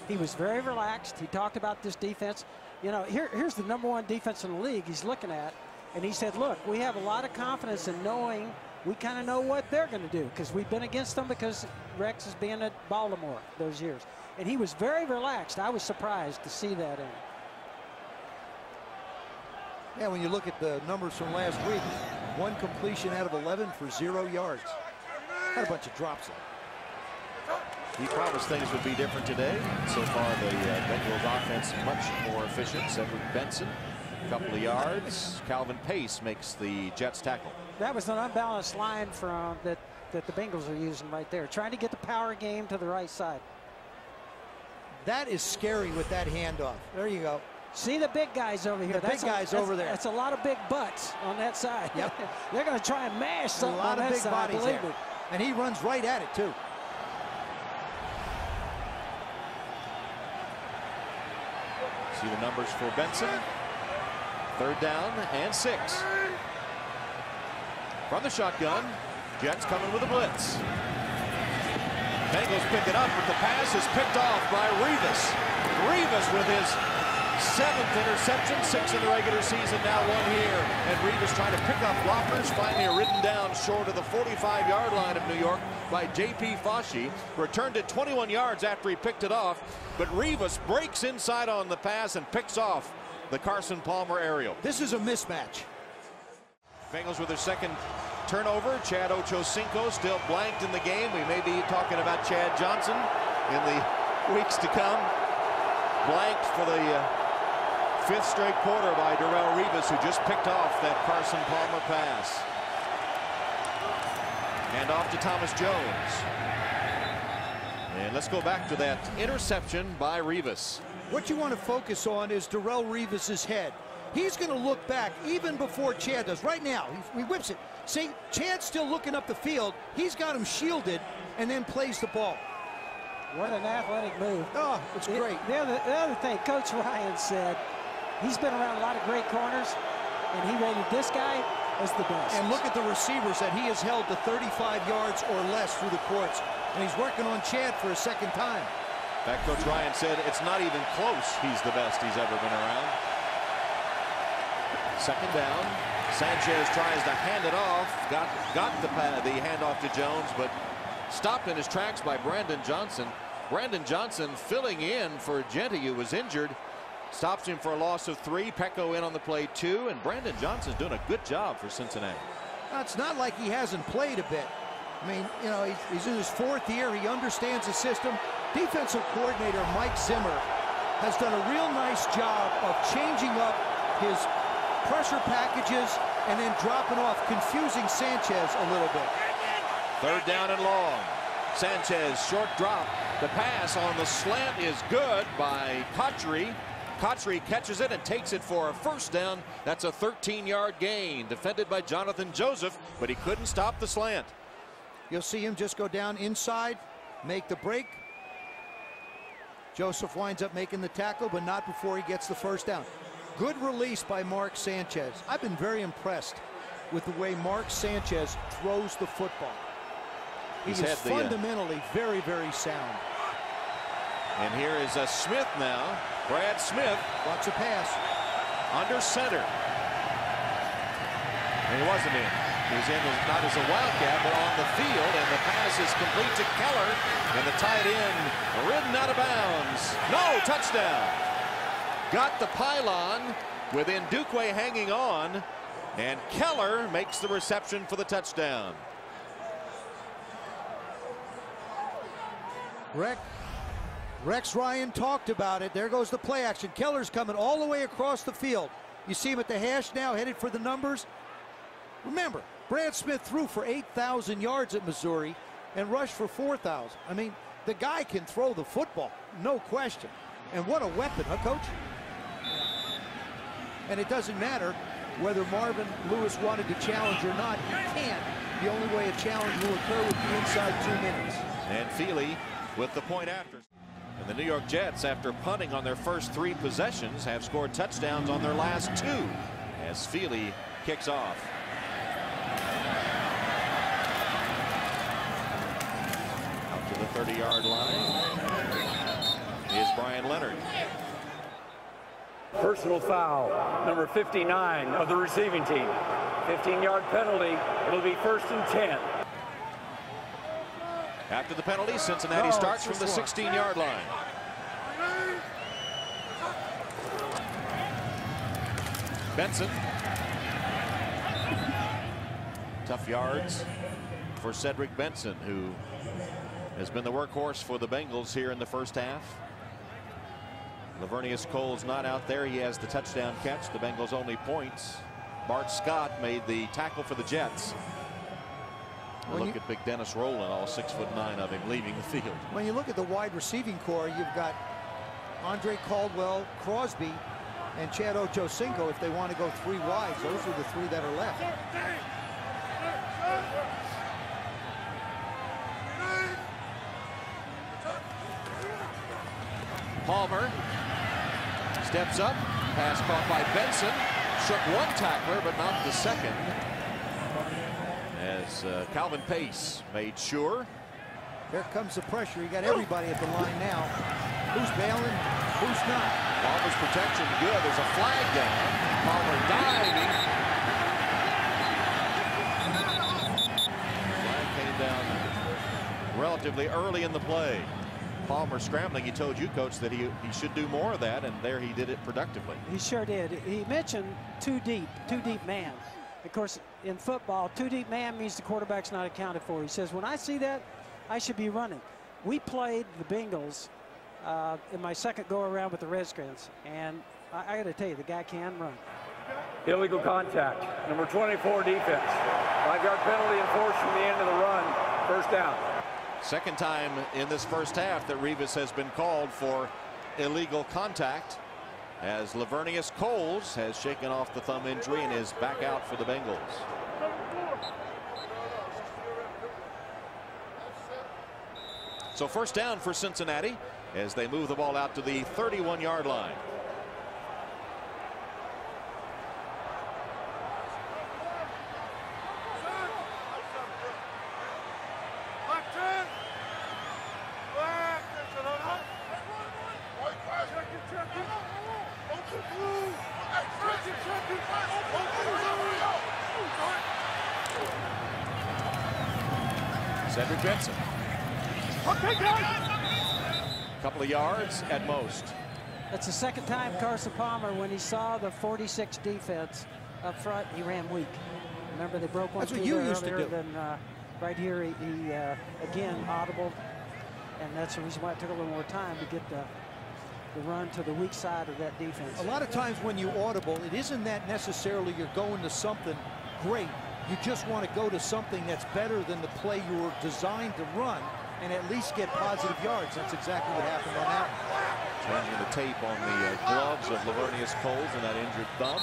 he was very relaxed. He talked about this defense. You know, here's the #1 defense in the league he's looking at, and he said, look, we have a lot of confidence in knowing we kind of know what they're going to do because we've been against them because Rex has been at Baltimore those years. And he was very relaxed. I was surprised to see that in him. Yeah, when you look at the numbers from last week, 1 completion out of 11 for 0 yards. Had a bunch of drops there. He promised things would be different today. So far, the Bengals offense much more efficient. Cedric Benson, a couple of yards. Calvin Pace makes the Jets tackle. That was an unbalanced line from that the Bengals are using right there, trying to get the power game to the right side. That is scary with that handoff. There you go. See the big guys over here. The big guys over there. That's a lot of big butts on that side. Yep. They're going to try and mash something on that side. A lot of big bodies there. And he runs right at it, too. See the numbers for Benson. 3rd down and 6. From the shotgun, Jets coming with a blitz. Bengals pick it up, but the pass is picked off by Revis. Revis with his 7th interception, 6 in the regular season, now 1 here. And Revis trying to pick up blockers, finally ridden down short of the 45-yard line of New York by J.P. Fauci. Returned it 21 yards after he picked it off, but Revis breaks inside on the pass and picks off the Carson Palmer aerial. This is a mismatch. Bengals with their 2nd turnover. Chad Ochocinco still blanked in the game. We may be talking about Chad Johnson in the weeks to come. Blanked for the 5th straight quarter by Darrelle Revis, who just picked off that Carson Palmer pass. And off to Thomas Jones. And let's go back to that interception by Revis. What you want to focus on is Darrelle Revis's head. He's going to look back even before Chad does. Right now, he whips it. See, Chad's still looking up the field. He's got him shielded and then plays the ball. What an athletic move. Oh, it's great. The other thing, Coach Ryan said, he's been around a lot of great corners, and he rated this guy as the best. And look at the receivers that he has held to 35 yards or less through the courts. And he's working on Chad for a 2nd time. In fact, Coach Ryan said it's not even close. He's the best he's ever been around. 2nd down. Sanchez tries to hand it off. Got the handoff to Jones, but stopped in his tracks by Brandon Johnson. Brandon Johnson filling in for Genty, who was injured. Stops him for a loss of 3. Pecco in on the play 2, and Brandon Johnson's doing a good job for Cincinnati. It's not like he hasn't played a bit. I mean, you know, he's in his 4th year. He understands the system. Defensive coordinator Mike Zimmer has done a real nice job of changing up his pressure packages and then dropping off, confusing Sanchez a little bit. 3rd down and long. Sanchez, short drop. The pass on the slant is good by Kotchery. Kotchery catches it and takes it for a 1st down. That's a 13-yard gain. Defended by Jonathan Joseph, but he couldn't stop the slant. You'll see him just go down inside, make the break. Joseph winds up making the tackle, but not before he gets the 1st down. Good release by Mark Sanchez. I've been very impressed with the way Mark Sanchez throws the football. He is fundamentally very, very sound. And here is Smith now. Brad Smith wants a pass. Under center. And he wasn't in. He's in not as a wildcat, but on the field. And the pass is complete to Keller. And the tight end ridden out of bounds. No, touchdown. Got the pylon with Ndukwe hanging on. And Keller makes the reception for the touchdown. Rex Ryan talked about it. There goes the play action. Keller's coming all the way across the field. You see him at the hash now, headed for the numbers. Remember, Brad Smith threw for 8,000 yards at Missouri and rushed for 4,000. I mean, the guy can throw the football, no question. And what a weapon, huh, Coach? And it doesn't matter whether Marvin Lewis wanted to challenge or not. He can't. The only way a challenge will occur would be inside 2 minutes. And Feely with the point after. And the New York Jets, after punting on their first 3 possessions, have scored touchdowns on their last 2 as Feely kicks off. Up to the 30-yard line is Brian Leonard. Personal foul, number 59 of the receiving team. 15-yard penalty. It'll be 1st and 10. After the penalty, Cincinnati starts from the 16-yard line. Benson. Tough yards for Cedric Benson, who has been the workhorse for the Bengals here in the 1st half. Lavernius Cole's not out there. He has the touchdown catch. The Bengals' only points. Bart Scott made the tackle for the Jets. Look at big Dennis Rowland, all 6'9" of him, leaving the field. When you look at the wide receiving core, you've got Andre Caldwell, Crosby, and Chad Ochocinco. If they want to go 3 wides, those are the 3 that are left. Palmer steps up, pass caught by Benson, shook 1 tackler, but not the 2nd. As Calvin Pace made sure Here comes the pressure. You got everybody at the line now. Who's bailing? Who's not? Palmer's protection good. There's a flag down. Palmer diving. Flag came down relatively early in the play. Palmer scrambling. He told you, Coach, that he should do more of that, and there he did it productively. He sure did. He mentioned two deep man. Of course, in football, two deep man means the quarterback's not accounted for. He says, when I see that, I should be running. We played the Bengals in my second go-around with the Redskins, and I got to tell you, the guy can run. Illegal contact. Number 24 defense. 5-yard penalty enforced from the end of the run. First down. Second time in this first half that Revis has been called for illegal contact, as Lavernius Coles has shaken off the thumb injury and is back out for the Bengals. So first down for Cincinnati as they move the ball out to the 31-yard line. Cedric Benson. A couple of yards at most. That's the second time Carson Palmer, when he saw the 46 defense up front, he ran weak. Remember, they broke one That's through what you there used to earlier do. than right here. He again audible, and that's the reason why it took a little more time to get the run to the weak side of that defense. A lot of times when you audible, it isn't that necessarily you're going to something great. You just want to go to something that's better than the play you were designed to run and at least get positive yards. That's exactly what happened on that one. Changing the tape on the gloves of Lavernius Coles and that injured thumb.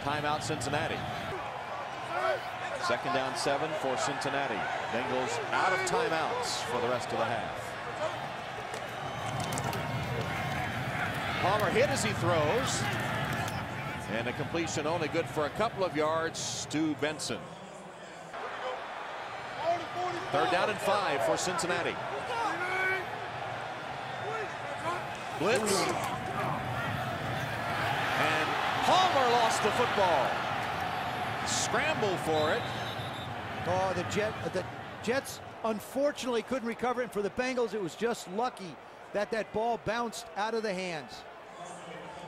Timeout Cincinnati. Second down 7 for Cincinnati. Bengals out of timeouts for the rest of the half. Palmer hit as he throws. And a completion only good for a couple of yards to Benson. Third down and 5 for Cincinnati. Blitz. And Palmer lost the football. Scramble for it. Oh, the Jets unfortunately couldn't recover it. And for the Bengals, it was just lucky that that ball bounced out of the hands.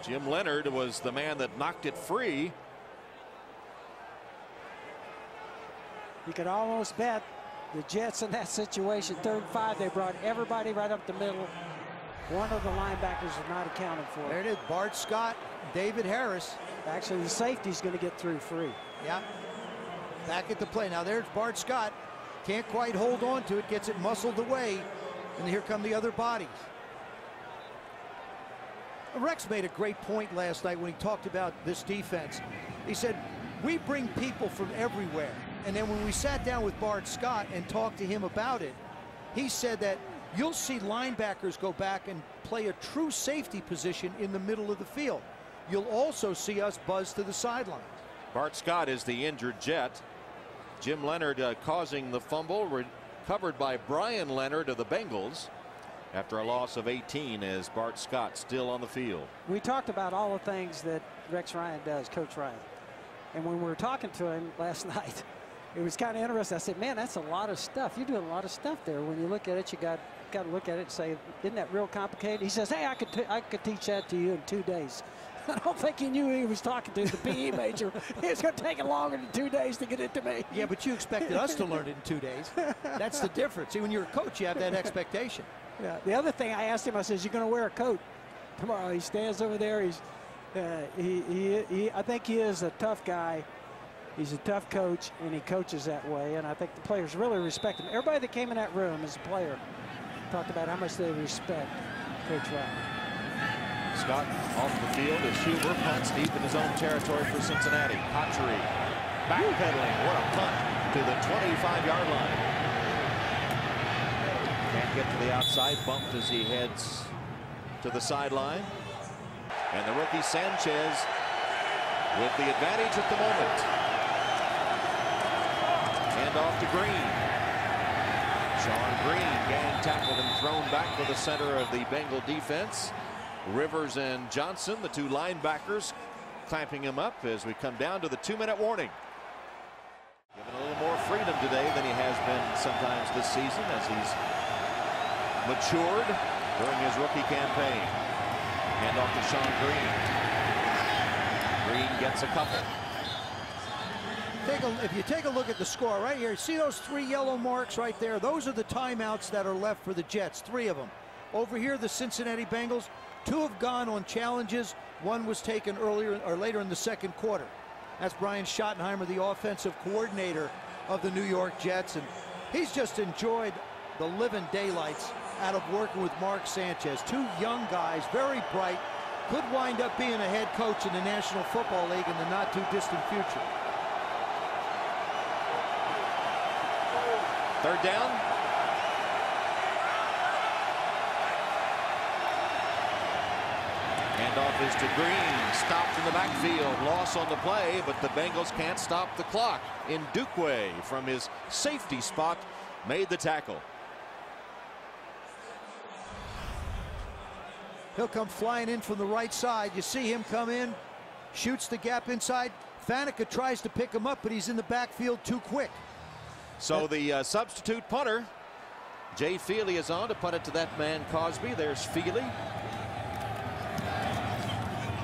Jim Leonard was the man that knocked it free. You could almost bet the Jets in that situation, 3rd and 5, they brought everybody right up the middle. One of the linebackers is not accounted for. There it is, Bart Scott, David Harris. Actually, the safety's going to get through free. Yeah, back at the play. Now there's Bart Scott. Can't quite hold on to it, gets it muscled away, and here come the other bodies. Rex made a great point last night when he talked about this defense. He said, we bring people from everywhere. And then when we sat down with Bart Scott and talked to him about it, he said that you'll see linebackers go back and play a true safety position in the middle of the field. You'll also see us buzz to the sidelines. Bart Scott is the injured Jet. Jim Leonard causing the fumble, recovered by Brian Leonard of the Bengals after a loss of 18 as Bart Scott still on the field. We talked about all the things that Rex Ryan does, Coach Ryan. And when we were talking to him last night, it was kind of interesting. I said, man, that's a lot of stuff. You're doing a lot of stuff there. When you look at it, you got to look at it and say, isn't that real complicated? He says, hey, I could teach that to you in 2 days. I don't think he knew he was talking to the PE major. It's going to take him longer than 2 days to get it to me. Yeah, but you expected us to learn it in 2 days. That's the difference. See, when you're a coach, you have that expectation. Yeah. The other thing I asked him, I says, you're going to wear a coat tomorrow. He stands over there. He's, I think he is a tough guy. He's a tough coach, and he coaches that way. And I think the players really respect him. Everybody that came in that room as a player talked about how much they respect Coach Ryan. Scott off the field as Huber punts deep in his own territory for Cincinnati. Pottery backpedaling. What a punt to the 25-yard line. Can't get to the outside. Bumped as he heads to the sideline. And the rookie Sanchez with the advantage at the moment. Hand off to Green. Sean Green gang tackled and thrown back to the center of the Bengal defense. Rivers and Johnson, the two linebackers, clamping him up as we come down to the 2-minute warning. Given a little more freedom today than he has been sometimes this season as he's matured during his rookie campaign. Hand off to Sean Green. Green gets a couple. If you take a look at the score right here, see those 3 yellow marks right there? Those are the timeouts that are left for the Jets, 3 of them. Over here, the Cincinnati Bengals, 2 have gone on challenges. 1 was taken earlier or later in the second quarter. That's Brian Schottenheimer, the offensive coordinator of the New York Jets, and he's just enjoyed the living daylights out of working with Mark Sanchez. 2 young guys, very bright, could wind up being a head coach in the National Football League in the not too distant future. Third down. Handoff is to Green. Stopped in the backfield. Loss on the play, but the Bengals can't stop the clock. Ndukwe from his safety spot made the tackle. He'll come flying in from the right side. You see him come in, shoots the gap inside. Faneca tries to pick him up, but he's in the backfield too quick. So the substitute punter, Jay Feely, is on to punt it to that man Cosby. There's Feely.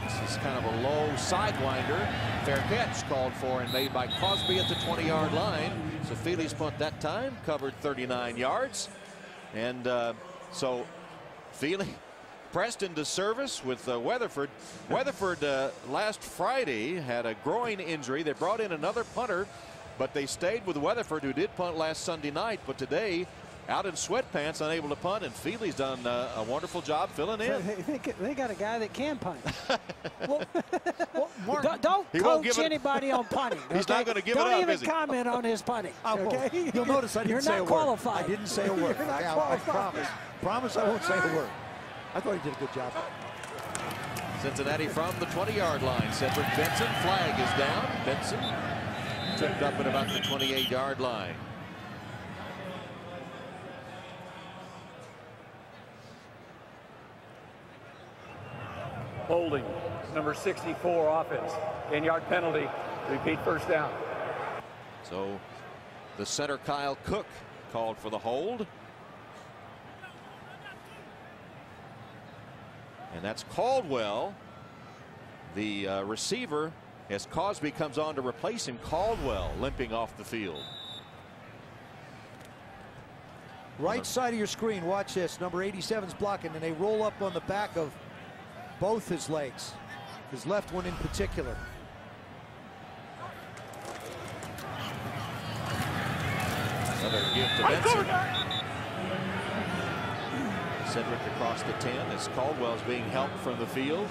This is kind of a low sidewinder. Fair catch called for and made by Cosby at the 20-yard line. So Feely's punt that time covered 39 yards. And so Feely pressed into service with Weatherford. Weatherford last Friday had a groin injury. They brought in another punter, but they stayed with Weatherford, who did punt last Sunday night. But today, out in sweatpants, unable to punt, and Feely's done a wonderful job filling in. They got a guy that can punt. Well, Mark, don't coach anybody on punting. Okay? He's not going to give it up, Don't is even he? comment on his punting. Okay? You'll notice I didn't say a word. You're not qualified. I didn't say a word. I promise. Promise I won't say a word. I thought he did a good job. Cincinnati from the 20-yard line. Cedric Benson, flag is down. Benson tripped up at about the 28-yard line. Holding, number 64 offense. 10-yard penalty. Repeat first down. So the center Kyle Cook called for the hold. And that's Caldwell, the receiver, as Cosby comes on to replace him. Caldwell limping off the field. Right side of your screen, watch this. Number 87's blocking, and they roll up on the back of both his legs, his left one in particular. Another gift to Benson. Cedric across the 10 as Caldwell's being helped from the field.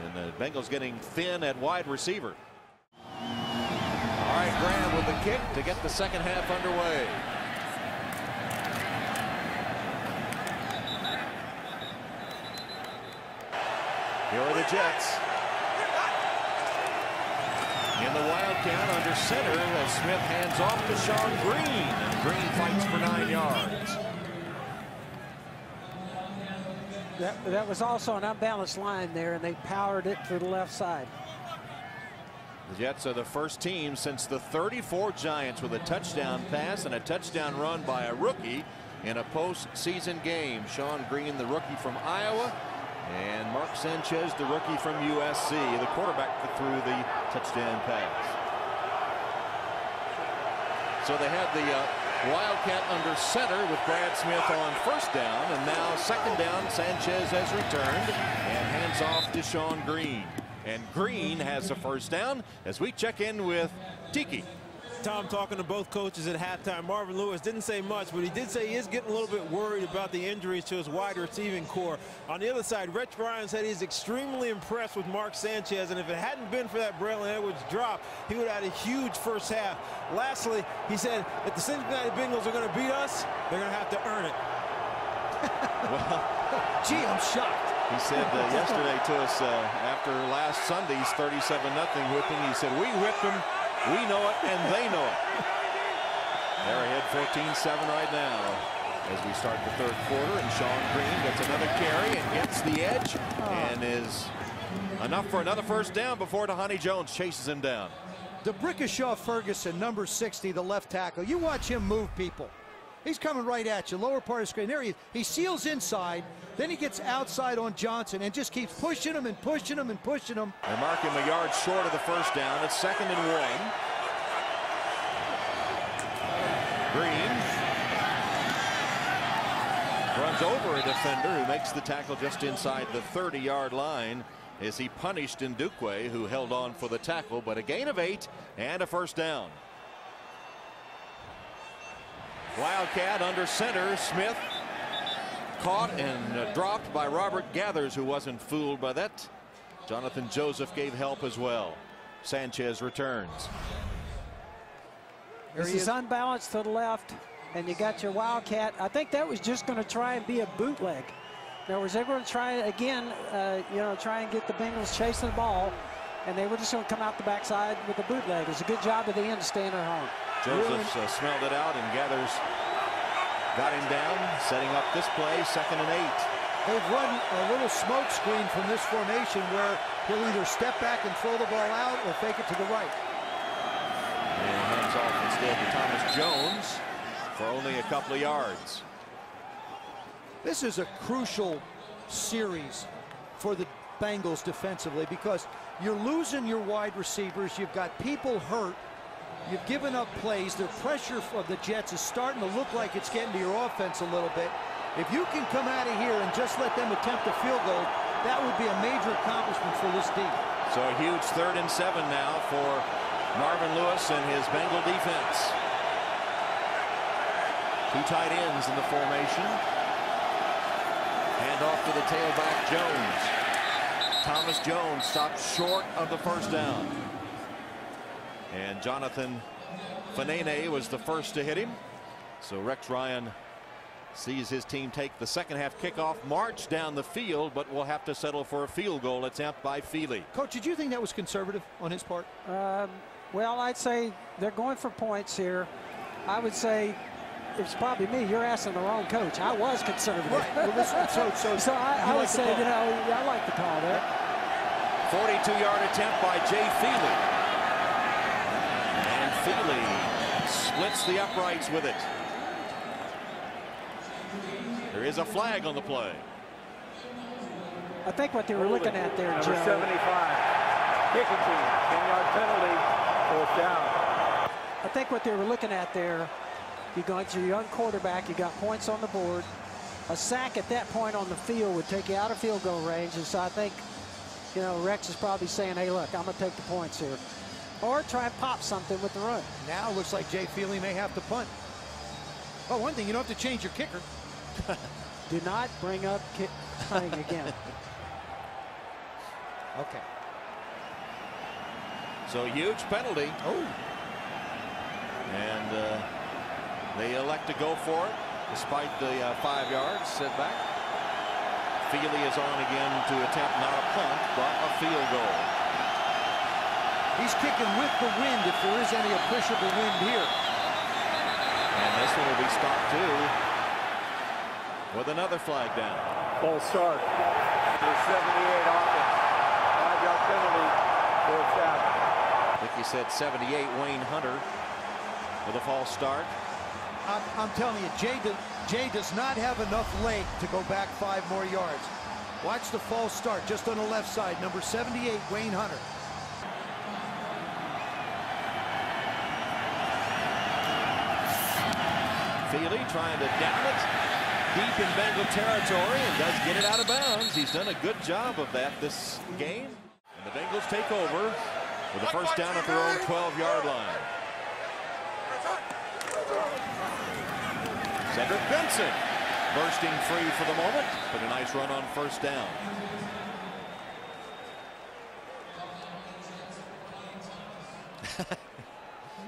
And the Bengals getting thin at wide receiver. All right, Graham with the kick to get the second half underway. Here are the Jets. In the Wildcat under center as Smith hands off to Sean Green. And Green fights for 9 yards. That was also an unbalanced line there, and they powered it to the left side. The Jets are the first team since the 34 Giants with a touchdown pass and a touchdown run by a rookie in a postseason game. Sean Green, the rookie from Iowa, and Mark Sanchez, the rookie from USC, the quarterback that threw the touchdown pass. So they had the Wildcat under center with Brad Smith on first down, and now second down. Sanchez has returned and hands off to Sean Green. And Green has the first down as we check in with Tiki. Tom talking to both coaches at halftime. Marvin Lewis didn't say much, but he did say he is getting a little bit worried about the injuries to his wide receiving core. On the other side, Rich Ryan said he's extremely impressed with Mark Sanchez, and if it hadn't been for that Braylon Edwards drop, he would have had a huge first half. Lastly, he said if the Cincinnati Bengals are going to beat us, they're going to have to earn it. Well, gee, I'm shocked. He said yesterday to us after last Sunday's 37-0 whipping, he said, we whipped them. We know it, and they know it. They're ahead 14-7 right now as we start the third quarter, and Sean Green gets another carry and gets the edge and is enough for another first down before Tahani Jones chases him down. DeBrickashaw Ferguson, number 60, the left tackle. You watch him move people. He's coming right at you, lower part of the screen. There he is. He seals inside, then he gets outside on Johnson and just keeps pushing him and pushing him and pushing him. They mark him a yard short of the first down. It's 2nd and 1. Green runs over a defender who makes the tackle just inside the 30-yard line as he punished Ndukwe, who held on for the tackle, but a gain of 8 and a first down. Wildcat under center. Smith caught and dropped by Robert Gathers, who wasn't fooled by that. Jonathan Joseph gave help as well. Sanchez returns. This is unbalanced to the left, and you got your Wildcat. I think that was just going to try and be a bootleg. In other words, they were going to try again, try and get the Bengals chasing the ball, and they were just going to come out the backside with a bootleg. It was a good job at the end to stay in their home. Joseph smelled it out, and Gathers got him down, setting up this play, 2nd and 8. They've run a little smoke screen from this formation where he'll either step back and throw the ball out or fake it to the right. And hands off instead to Thomas Jones for only a couple of yards. This is a crucial series for the Bengals defensively because you're losing your wide receivers. You've got people hurt. You've given up plays. The pressure of the Jets is starting to look like it's getting to your offense a little bit. If you can come out of here and just let them attempt a field goal, that would be a major accomplishment for this team. So a huge 3rd and 7 now for Marvin Lewis and his Bengal defense. 2 tight ends in the formation. Hand off to the tailback, Jones. Thomas Jones stopped short of the first down. And Jonathan Fanene was the first to hit him. So Rex Ryan sees his team take the second half kickoff, march down the field, but will have to settle for a field goal attempt by Feely. Coach, did you think that was conservative on his part? Well, I'd say they're going for points here. I would say it's probably me. You're asking the wrong coach. I was conservative. Right. Well, so I would say, I like the call there. 42-yard attempt by Jay Feely. And Feely splits the uprights with it. There is a flag on the play. I think what they were looking at there, Joe. Number 75, kicking team, 10-yard penalty, 4th down. I think what they were looking at there, you got your young quarterback, you got points on the board. A sack at that point on the field would take you out of field goal range, and so I think, Rex is probably saying, hey, look, I'm going to take the points here. Or try and pop something with the run. Now it looks like Jay Feely may have to punt. Oh, one thing, you don't have to change your kicker. Do not bring up punting again. Okay. So huge penalty. Oh. And they elect to go for it despite the 5 yards setback. Feely is on again to attempt not a punt, but a field goal. He's kicking with the wind if there is any appreciable wind here. And this one will be stopped too with another flag down. False start. There's 78 offense. 5-yard penalty. 4th down. I think he said 78, Wayne Hunter with a false start. I'm telling you, Jay does not have enough leg to go back 5 more yards. Watch the false start just on the left side. Number 78, Wayne Hunter. Feely trying to down it deep in Bengal territory and does get it out of bounds. He's done a good job of that this game. And the Bengals take over with a first down at their own 12-yard line. Cedric Benson bursting free for the moment, but a nice run on first down.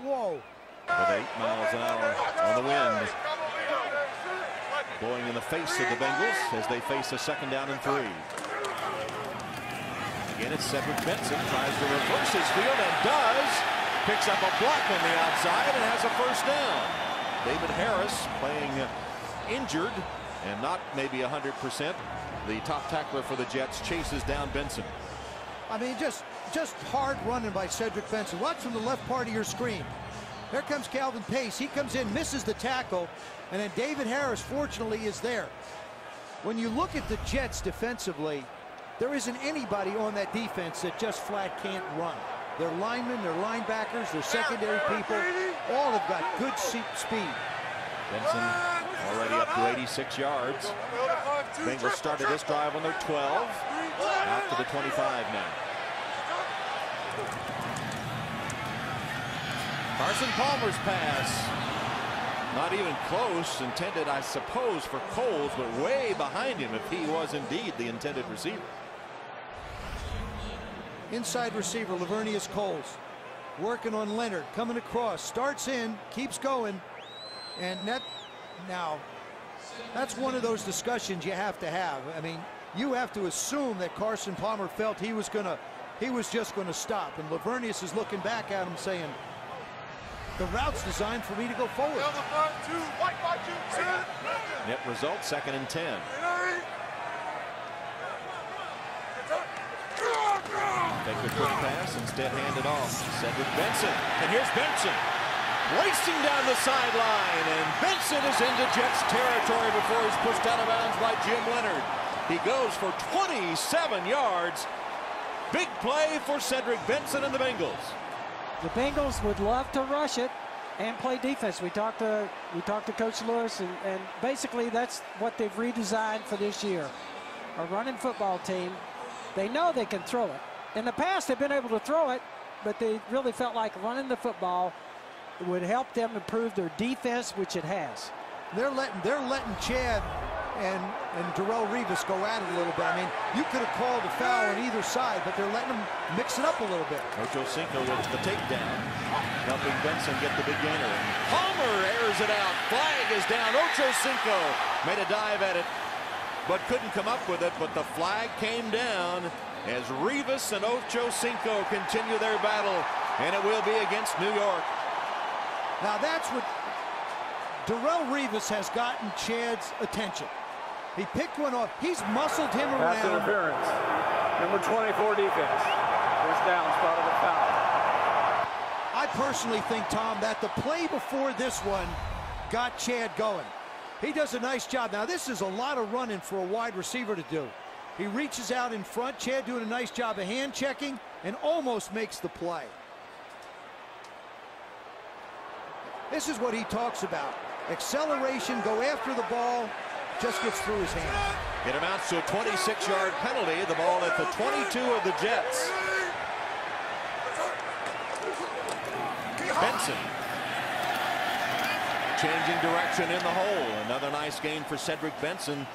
Whoa. With 8 miles an hour on the wind, blowing in the face of the Bengals as they face a 2nd down and 3. Again, it's Cedric Benson, tries to reverse his field and does. Picks up a block on the outside and has a first down. David Harris playing injured and not maybe 100%. The top tackler for the Jets chases down Benson. I mean, just hard running by Cedric Benson. Watch from the left part of your screen. Here comes Calvin Pace. He comes in, misses the tackle, and then David Harris, fortunately, is there. When you look at the Jets defensively, there isn't anybody on that defense that just flat can't run. Their linemen, their linebackers, their secondary people, all have got good speed. Benson already up to 86 yards. Bengals started this drive on their 12. Out to the 25 now. Carson Palmer's pass. Not even close. Intended, I suppose, for Coles, but way behind him if he was indeed the intended receiver. Inside receiver, Lavernius Coles. Working on Leonard. Coming across. Starts in. Keeps going. And now, that's one of those discussions you have to have. I mean, you have to assume that Carson Palmer felt he was just gonna stop. And Lavernius is looking back at him saying, the route's designed for me to go forward. Net result, 2nd and 10. Take the quick pass, instead hand it off. Cedric Benson, and here's Benson. Racing down the sideline, and Benson is into Jets territory before he's pushed out of bounds by Jim Leonard. He goes for 27 yards. Big play for Cedric Benson and the Bengals. The Bengals would love to rush it and play defense. We talked to Coach Lewis, and basically that's what they've redesigned for this year. A running football team. They know they can throw it. In the past, they've been able to throw it, but they really felt like running the football would help them improve their defense, which it has. They're letting Chad and Darrelle Revis go at it a little bit. I mean, you could have called a foul on either side, but they're letting them mix it up a little bit. Ocho Cinco with the takedown, helping Benson get the big gainer. Palmer airs it out. Flag is down. Ocho Cinco made a dive at it, but couldn't come up with it. But the flag came down as Revis and Ocho Cinco continue their battle, and it will be against New York. Now that's what Darrelle Revis has gotten Chad's attention. He picked one off. He's muscled him around. Pass interference. Number 24 defense. First down, spotted a foul. I personally think, Tom, that the play before this one got Chad going. He does a nice job. Now this is a lot of running for a wide receiver to do. He reaches out in front. Chad doing a nice job of hand checking and almost makes the play. This is what he talks about. Acceleration, go after the ball, just gets through his hand. It amounts to a 26-yard penalty. The ball at the 22 of the Jets. Benson changing direction in the hole. Another nice gain for Cedric Benson,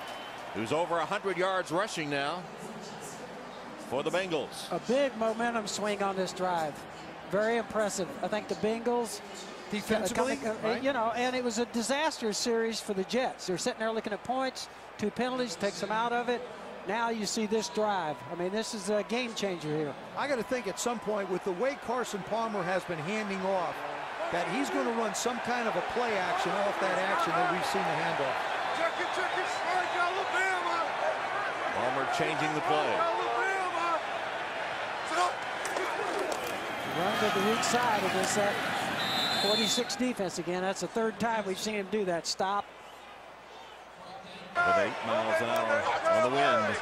who's over 100 yards rushing now for the Bengals. A big momentum swing on this drive. Very impressive. I think the Bengals defensively, right? You know, and it was a disaster series for the Jets. They're sitting there looking at points, 2 penalties, takes them out of it. Now you see this drive. I mean, this is a game changer here. I got to think at some point, with the way Carson Palmer has been handing off, that he's going to run some kind of a play action off that action that we've seen the handoff. Palmer changing the play. Run to the weak side against that 46 defense again. That's the 3rd time we've seen him do that. Stop. With 8 miles an hour on the wind,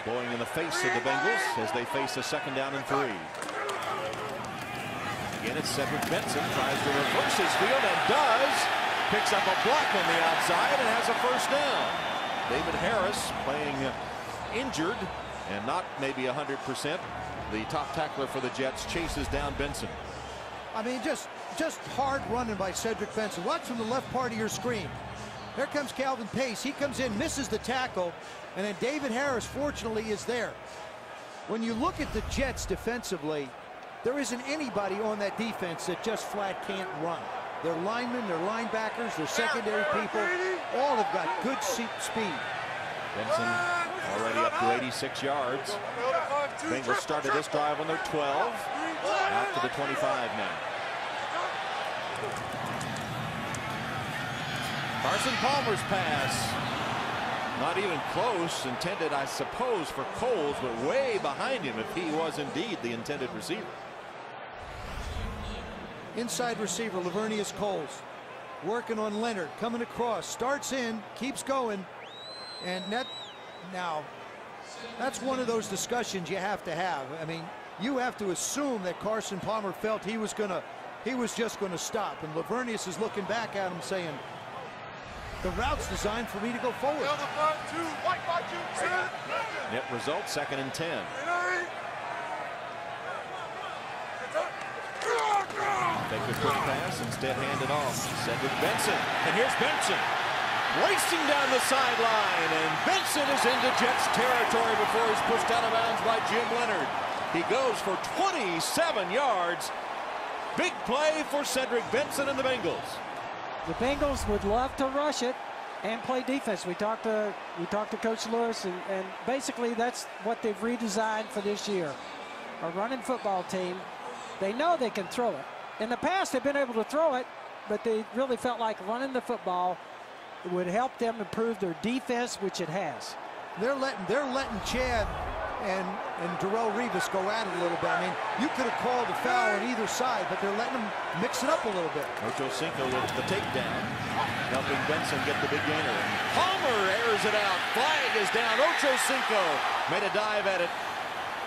blowing in the face of the Bengals as they face a 2nd down and 3. Again, it's Cedric Benson, tries to reverse his field and does. Picks up a block on the outside and has a 1st down. David Harris playing injured and not maybe 100%. The top tackler for the Jets chases down Benson. I mean, just hard running by Cedric Benson. Watch from the left part of your screen. Here comes Calvin Pace. He comes in, misses the tackle, and then David Harris, fortunately, is there. When you look at the Jets defensively, there isn't anybody on that defense that just flat can't run. Their linemen, their linebackers, their secondary people, all have got good speed. Benson already up to 86 yards. Bengals started this drive on their 12. Out to the 25 now. Carson Palmer's pass. Not even close. Intended, I suppose, for Coles, but way behind him if he was indeed the intended receiver. Inside receiver, Lavernius Coles. Working on Leonard, coming across, starts in, keeps going, and now that's one of those discussions you have to have. I mean, you have to assume that Carson Palmer felt he was just gonna stop, and Lavernius is looking back at him saying, the route's designed for me to go forward. Net result, 2nd and 10. Take the quick pass, instead hand it off. Cedric Benson, and here's Benson racing down the sideline, and Benson is into Jets territory before he's pushed out of bounds by Jim Leonard. He goes for 27 yards. Big play for Cedric Benson and the Bengals. The Bengals would love to rush it and play defense. We talked to Coach Lewis, and basically that's what they've redesigned for this year. A running football team. They know they can throw it. In the past, they've been able to throw it, but they really felt like running the football would help them improve their defense, which it has. They're letting Chad and Darrelle Revis go at it a little bit. I mean, you could have called a foul on either side, but they're letting them mix it up a little bit. Ocho Cinco with the takedown, helping Benson get the big gainer. Palmer airs it out. Flag is down. Ocho Cinco made a dive at it,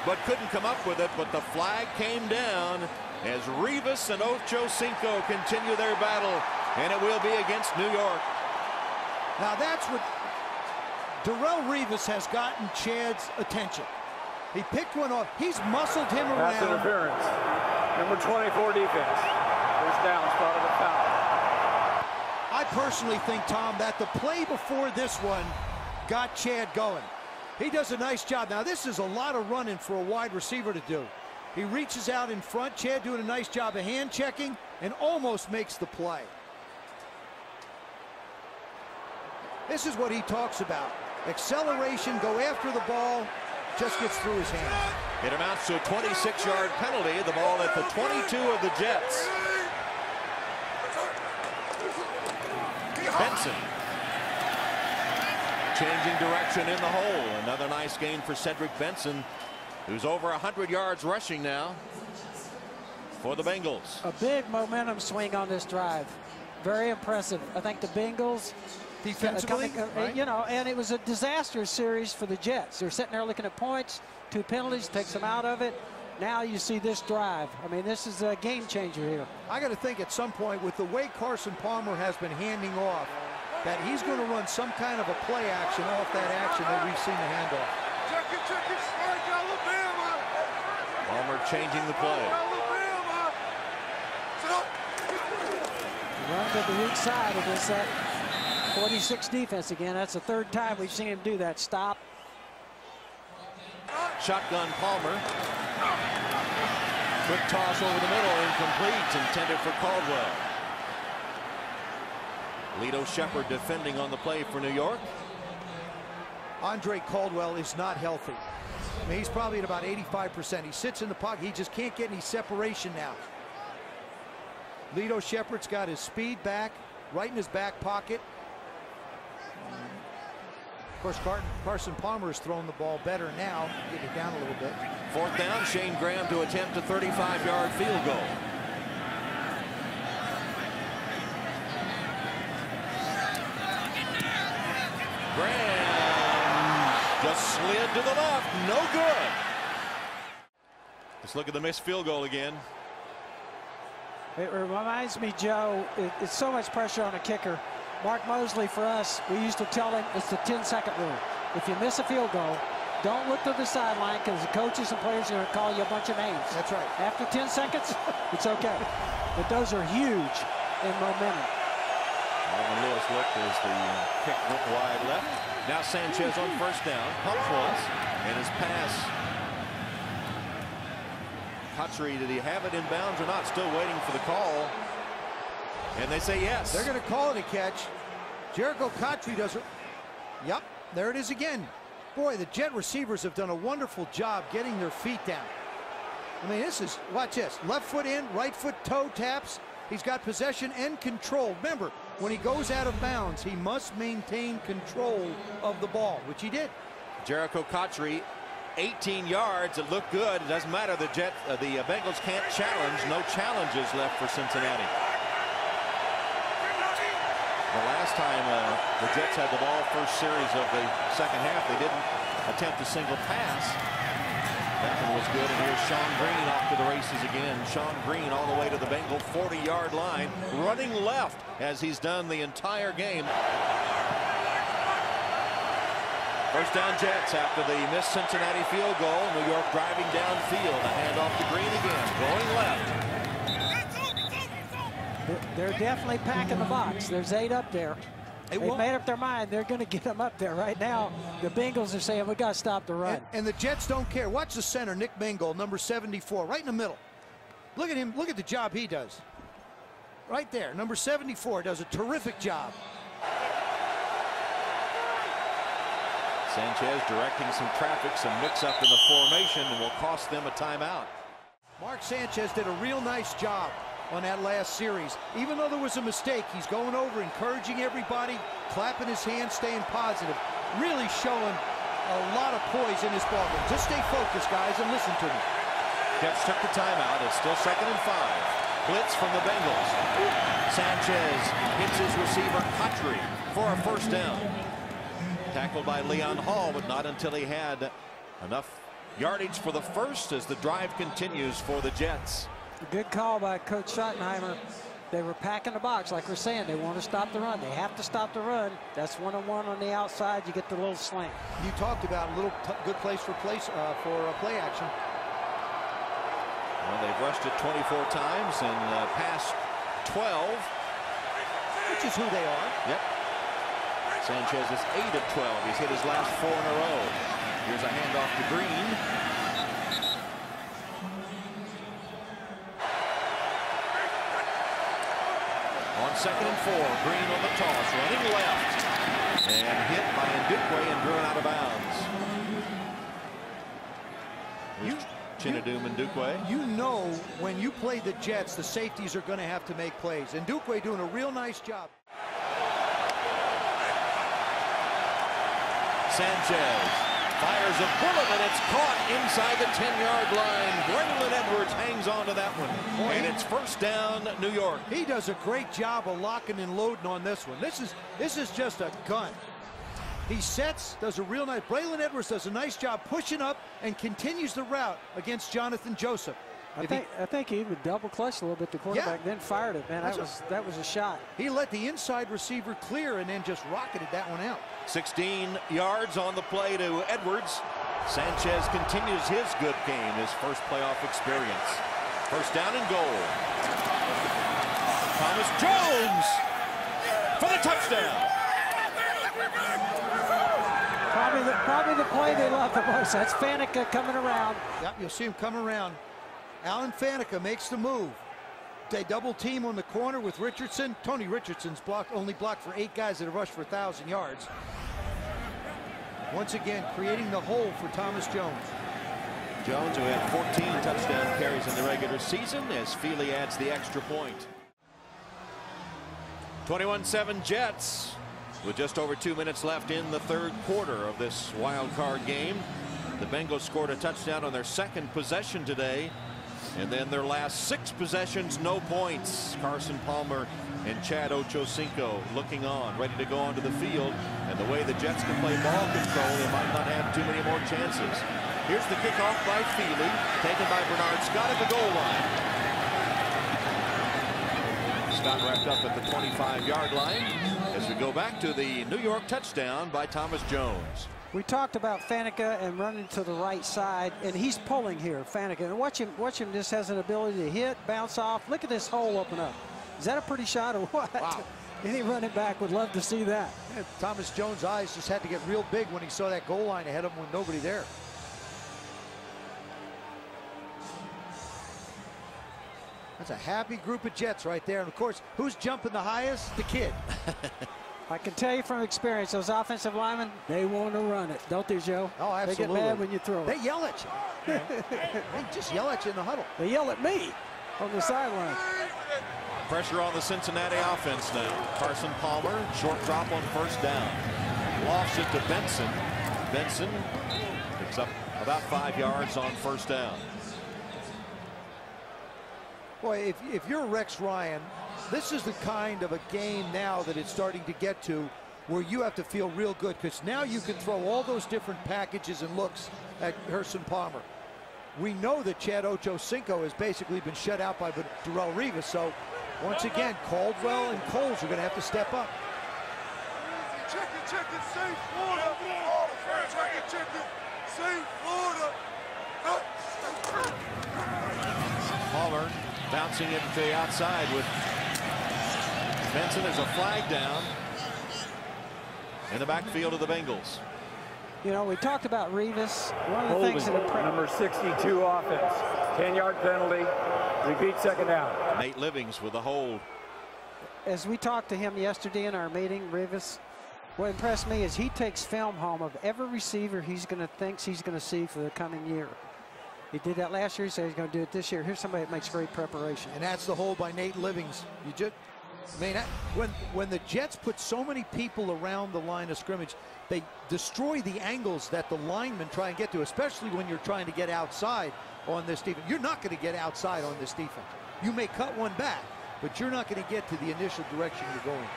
but couldn't come up with it. But the flag came down as Revis and Ocho Cinco continue their battle, and it will be against New York. Now that's what Darrelle Revis has gotten Chad's attention. He picked one off. He's muscled him around. Pass interference. Number 24 defense. First down, spotted a foul. I personally think, Tom, that the play before this one got Chad going. He does a nice job. Now, this is a lot of running for a wide receiver to do. He reaches out in front. Chad doing a nice job of hand checking and almost makes the play. This is what he talks about. Acceleration, go after the ball, just gets through his hand. It amounts to a 26-yard penalty. The ball at the 22 of the Jets. Benson changing direction in the hole. Another nice gain for Cedric Benson, who's over 100 yards rushing now for the Bengals. A big momentum swing on this drive. Very impressive. I think the Bengals defensively, right? You know, and it was a disaster series for the Jets. They're sitting there looking at points, 2 penalties, takes them out of it. Now you see this drive. I mean, this is a game changer here. I got to think at some point, with the way Carson Palmer has been handing off, that he's going to run some kind of a play action off that action that we've seen the handoff. Palmer changing the play. Run to the weak side against that 46 defense again. That's the 3rd time we've seen him do that. Stop. Shotgun Palmer. Quick toss over the middle, incomplete, intended for Caldwell. Lito Shepherd defending on the play for New York. Andre Caldwell is not healthy. I mean, he's probably at about 85%. He sits in the pocket. He just can't get any separation now. Lito Shepherd's got his speed back, right in his back pocket. Of course, Carson Palmer is throwing the ball better now, getting it down a little bit. 4th down, Shane Graham to attempt a 35-yard field goal. Graham just slid to the left, no good. Let's look at the missed field goal again. It reminds me, Joe, it's so much pressure on a kicker. Mark Mosley, for us, we used to tell him it's the 10-second rule. If you miss a field goal, don't look to the sideline because the coaches and players are going to call you a bunch of names. That's right. After 10 seconds, it's okay. But those are huge in momentum. Alvin Lewis looked as the kick went wide left. Now Sanchez on 1st down. Pumps once, and his pass. Cotchery, did he have it in bounds or not? Still waiting for the call. And they say yes. They're going to call it a catch. Jericho Cotchery does it. Yep, there it is again. Boy, the Jet receivers have done a wonderful job getting their feet down. I mean, this is, watch this. Left foot in, right foot toe taps. He's got possession and control. Remember, when he goes out of bounds, he must maintain control of the ball, which he did. Jericho Cotchery, 18 yards. It looked good. It doesn't matter. The Bengals can't challenge. No challenges left for Cincinnati. The last time the Jets had the ball first series of the second half, they didn't attempt a single pass. That one was good, and here's Sean Green off to the races again. Sean Green all the way to the Bengal 40-yard line, running left as he's done the entire game. First down Jets after the missed Cincinnati field goal. New York driving downfield. A handoff to Green again, going left. They're definitely packing the box. There's 8 up there. They've made up their mind. They're going to get them up there right now. The Bengals are saying, we got to stop the run. And the Jets don't care. Watch the center, Nick Bengal, number 74, right in the middle. Look at him. Look at the job he does. Right there, number 74 does a terrific job. Sanchez directing some traffic, some mix-up in the formation, and will cost them a timeout. Mark Sanchez did a real nice job on that last series. Even though there was a mistake, he's going over, encouraging everybody, clapping his hands, staying positive, really showing a lot of poise in this ballgame. Just stay focused, guys, and listen to me. Jets took the timeout. It's still 2nd and 5. Blitz from the Bengals. Sanchez hits his receiver Cotchery for a first down. Tackled by Leon Hall, but not until he had enough yardage for the first as the drive continues for the Jets. Good call by Coach Schottenheimer. They were packing the box, like we're saying. They want to stop the run. They have to stop the run. That's one-on-one on the outside. You get the little slant. You talked about a little good place for play action. Well, they've rushed it 24 times and passed 12. Which is who they are. Yep. Sanchez is 8 of 12. He's hit his last 4 in a row. Here's a handoff to Green. On 2nd and 4, Green on the toss, running left, and hit by Ndukwe and driven out of bounds. Chinedum Ndukwe. You know when you play the Jets, the safeties are going to have to make plays. Ndukwe doing a real nice job. Sanchez fires a bullet, and it's caught inside the 10-yard line. Braylon Edwards hangs on to that one. And it's first down, New York. He does a great job of locking and loading on this one. This is just a gun. He sets, does a real nice. Braylon Edwards does a nice job pushing up and continues the route against Jonathan Joseph. I think he even double clutched a little bit the quarterback, then fired it. Man, that was a shot. He let the inside receiver clear and then just rocketed that one out. 16 yards on the play to Edwards. Sanchez continues his good game, his first playoff experience. First down and goal. Thomas Jones for the touchdown. Probably the play they love the most. That's Faneca coming around. Yep, you'll see him come around. Alan Faneca makes the move. They double team on the corner with Richardson. Tony Richardson's only blocked for 8 guys that have rushed for 1,000 yards. Once again, creating the hole for Thomas Jones. Jones, who had 14 touchdown carries in the regular season, as Feely adds the extra point. 21-7 Jets, with just over 2 minutes left in the third quarter of this wild card game. The Bengals scored a touchdown on their second possession today. And then their last 6 possessions, no points. Carson Palmer and Chad Ochocinco looking on, ready to go onto the field. And the way the Jets can play ball control, they might not have too many more chances. Here's the kickoff by Feely, taken by Bernard Scott at the goal line. Scott wrapped up at the 25-yard line as we go back to the New York touchdown by Thomas Jones. We talked about Faneca and running to the right side, and he's pulling here, Faneca. And watch him just has an ability to hit, bounce off. Look at this hole open up. Is that a pretty shot or what? Wow. Any running back would love to see that. Yeah, Thomas Jones' eyes just had to get real big when he saw that goal line ahead of him with nobody there. That's a happy group of Jets right there. And, of course, who's jumping the highest? The kid. I can tell you from experience, those offensive linemen, they want to run it, don't they, Joe? Oh, absolutely. They get mad when you throw it. They yell at you. They just yell at you in the huddle. They yell at me on the sideline. Pressure on the Cincinnati offense now. Carson Palmer, short drop on first down. Lofts it to Benson. Benson picks up about 5 yards on first down. Boy, if you're Rex Ryan, this is the kind of a game now that it's starting to get to where you have to feel real good, because now you can throw all those different packages and looks at Carson Palmer. We know that Chad Ochocinco has basically been shut out by Darrelle Revis, so once again, Caldwell and Coles are going to have to step up. Check it, save Florida. Check it, save Florida. Palmer bouncing it to the outside with Benson. There's a flag down in the backfield of the Bengals. You know, we talked about Revis. One of the things that number 62 offense. 10-yard penalty. Repeat second down. Nate Livings with a hold. As we talked to him yesterday in our meeting, Revis, what impressed me is he takes film home of every receiver thinks he's going to see for the coming year. He did that last year. He said he's going to do it this year. Here's somebody that makes great preparation. And that's the hold by Nate Livings. You just, I mean, when the Jets put so many people around the line of scrimmage, they destroy the angles that the linemen try and get to, especially when you're trying to get outside on this defense. You're not going to get outside on this defense. You may cut one back, but you're not going to get to the initial direction you're going.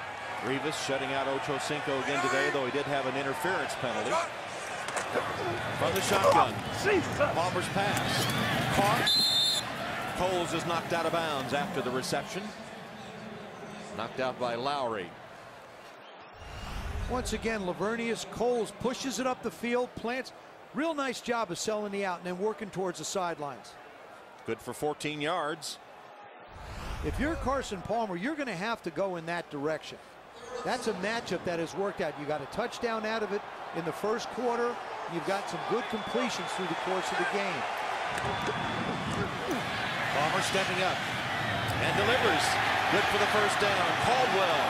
Revis shutting out Ochocinco again today, though he did have an interference penalty. From the shotgun. Palmer's pass. Caught. Coles is knocked out of bounds after the reception. Knocked out by Lowry. Once again, Lavernius Coles pushes it up the field, plants. Real nice job of selling the out and then working towards the sidelines. Good for 14 yards. If you're Carson Palmer, you're going to have to go in that direction. That's a matchup that has worked out. You got a touchdown out of it in the first quarter. You've got some good completions through the course of the game. Palmer stepping up and delivers. Good for the first down. Caldwell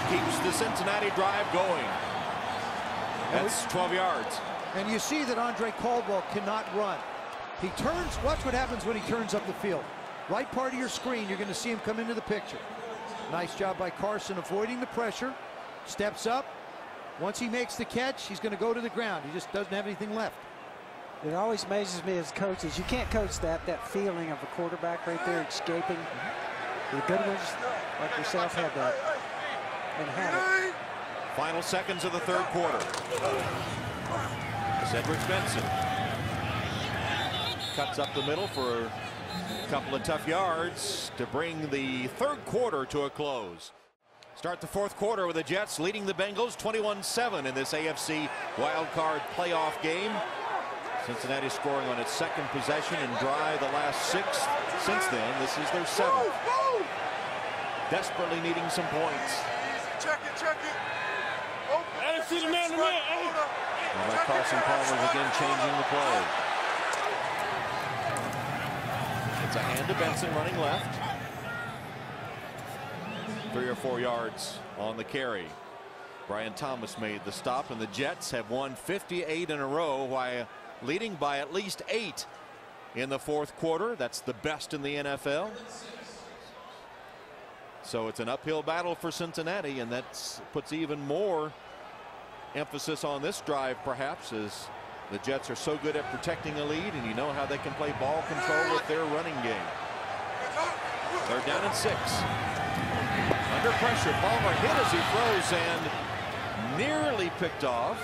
keeps the Cincinnati drive going. That's 12 yards. And you see that Andre Caldwell cannot run. He turns. Watch what happens when he turns up the field. Right part of your screen, you're going to see him come into the picture. Nice job by Carson avoiding the pressure. Steps up. Once he makes the catch, he's going to go to the ground. He just doesn't have anything left. It always amazes me as coaches. You can't coach that feeling of a quarterback right there escaping. The good ones, like yourself, had that and had it. Final seconds of the third quarter. Cedric Benson cuts up the middle for a couple of tough yards to bring the third quarter to a close. Start the fourth quarter with the Jets leading the Bengals 21-7 in this AFC wildcard playoff game. Cincinnati scoring on its second possession and drive the last 6 since then. This is their 7th. Desperately needing some points. Check it. I didn't see the man to man. And Carson Palmer again changing the play. It's a hand to Benson running left. 3 or 4 yards on the carry. Brian Thomas made the stop, and the Jets have won 58 in a row while leading by at least 8 in the fourth quarter. That's the best in the NFL. So it's an uphill battle for Cincinnati, and that puts even more emphasis on this drive, perhaps, as the Jets are so good at protecting a lead, and you know how they can play ball control with their running game. They're down at 6. Under pressure, Palmer hit as he throws and nearly picked off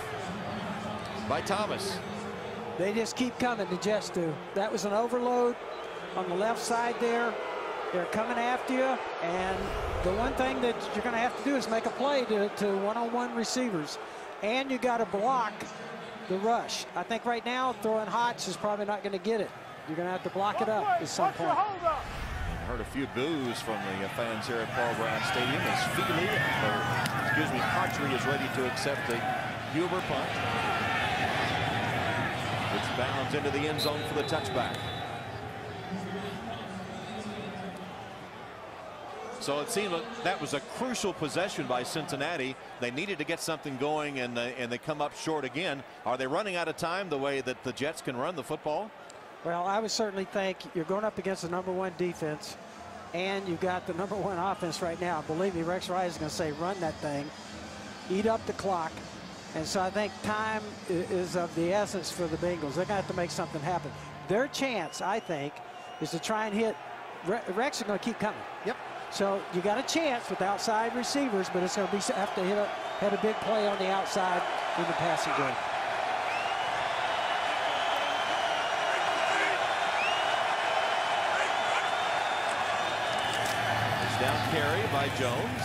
by Thomas. They just keep coming, the Jets do. That was an overload on the left side there. They're coming after you, and the one thing that you're going to have to do is make a play to one-on-one receivers, and you got to block the rush. I think right now throwing Hotz is probably not going to get it. You're going to have to block it up at some point. I heard a few boos from the fans here at Paul Brown Stadium as Patry is ready to accept the Huber punt, which bounds into the end zone for the touchback. So it seemed like that was a crucial possession by Cincinnati. They needed to get something going, and they come up short again. Are they running out of time the way that the Jets can run the football? Well, I would certainly think you're going up against the #1 defense, and you've got the #1 offense right now. Believe me, Rex Wright is going to say, run that thing, eat up the clock. And so I think time is of the essence for the Bengals. They're going to have to make something happen. Their chance, I think, is to try and hit. Rex is going to keep coming. Yep. So you got a chance with outside receivers, but it's going to be have to hit a big play on the outside in the passing game. Down carry by Jones.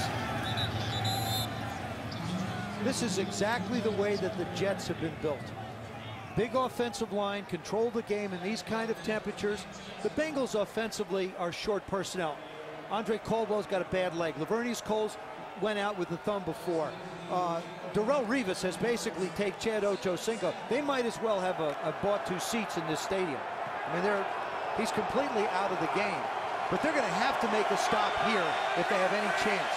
This is exactly the way that the Jets have been built. Big offensive line, control the game in these kind of temperatures. The Bengals offensively are short personnel. Andre Caldwell's got a bad leg. Lavernius Coles went out with the thumb before. Darrelle Revis has basically taken Chad Ochocinco. They might as well have bought 2 seats in this stadium. I mean, he's completely out of the game. But they're going to have to make a stop here if they have any chance.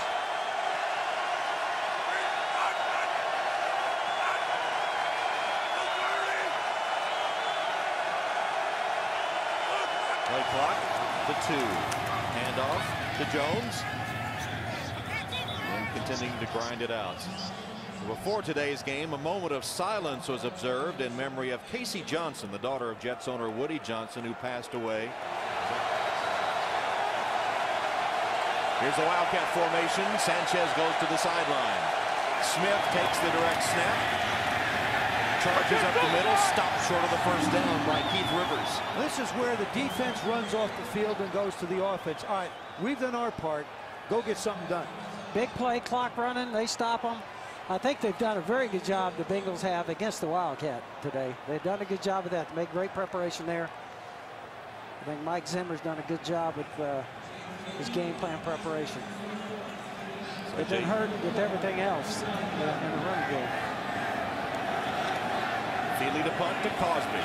Play clock to 2. Handoff to Jones. And continuing to grind it out. Before today's game, a moment of silence was observed in memory of Casey Johnson, the daughter of Jets owner Woody Johnson, who passed away. Here's the Wildcat formation. Sanchez goes to the sideline. Smith takes the direct snap. Charges up the middle. Stopped short of the first down by Keith Rivers. This is where the defense runs off the field and goes to the offense. All right, we've done our part. Go get something done. Big play, clock running. They stop them. I think they've done a very good job, the Bengals have, against the Wildcat today. They've done a good job of that. They make great preparation there. I think Mike Zimmer's done a good job with his game plan preparation. They've been hurt with everything else in the run game. Feely to punt to Cosby.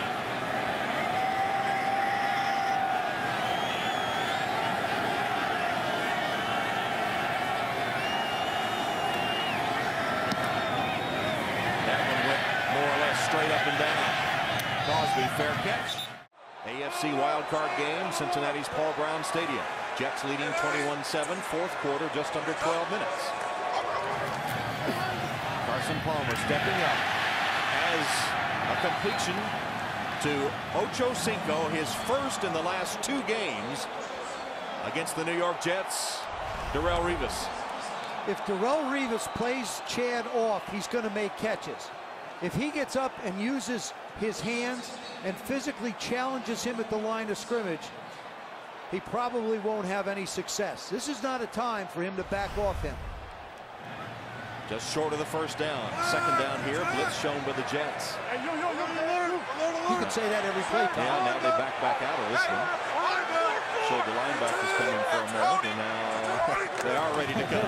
That one went more or less straight up and down. Cosby, fair catch. AFC wildcard game, Cincinnati's Paul Brown Stadium. Jets leading 21-7, fourth quarter, just under 12 minutes. Carson Palmer stepping up as a completion to Ochocinco, his first in the last 2 games against the New York Jets. Darrelle Revis. If Darrelle Revis plays Chad off, he's going to make catches. If he gets up and uses his hands and physically challenges him at the line of scrimmage, he probably won't have any success. This is not a time for him to back off him. Just short of the first down. Second down here. Blitz shown by the Jets. You can say that every play. Yeah, now they back out of this one. Showed the linebackers coming for a moment, and now they are ready to go.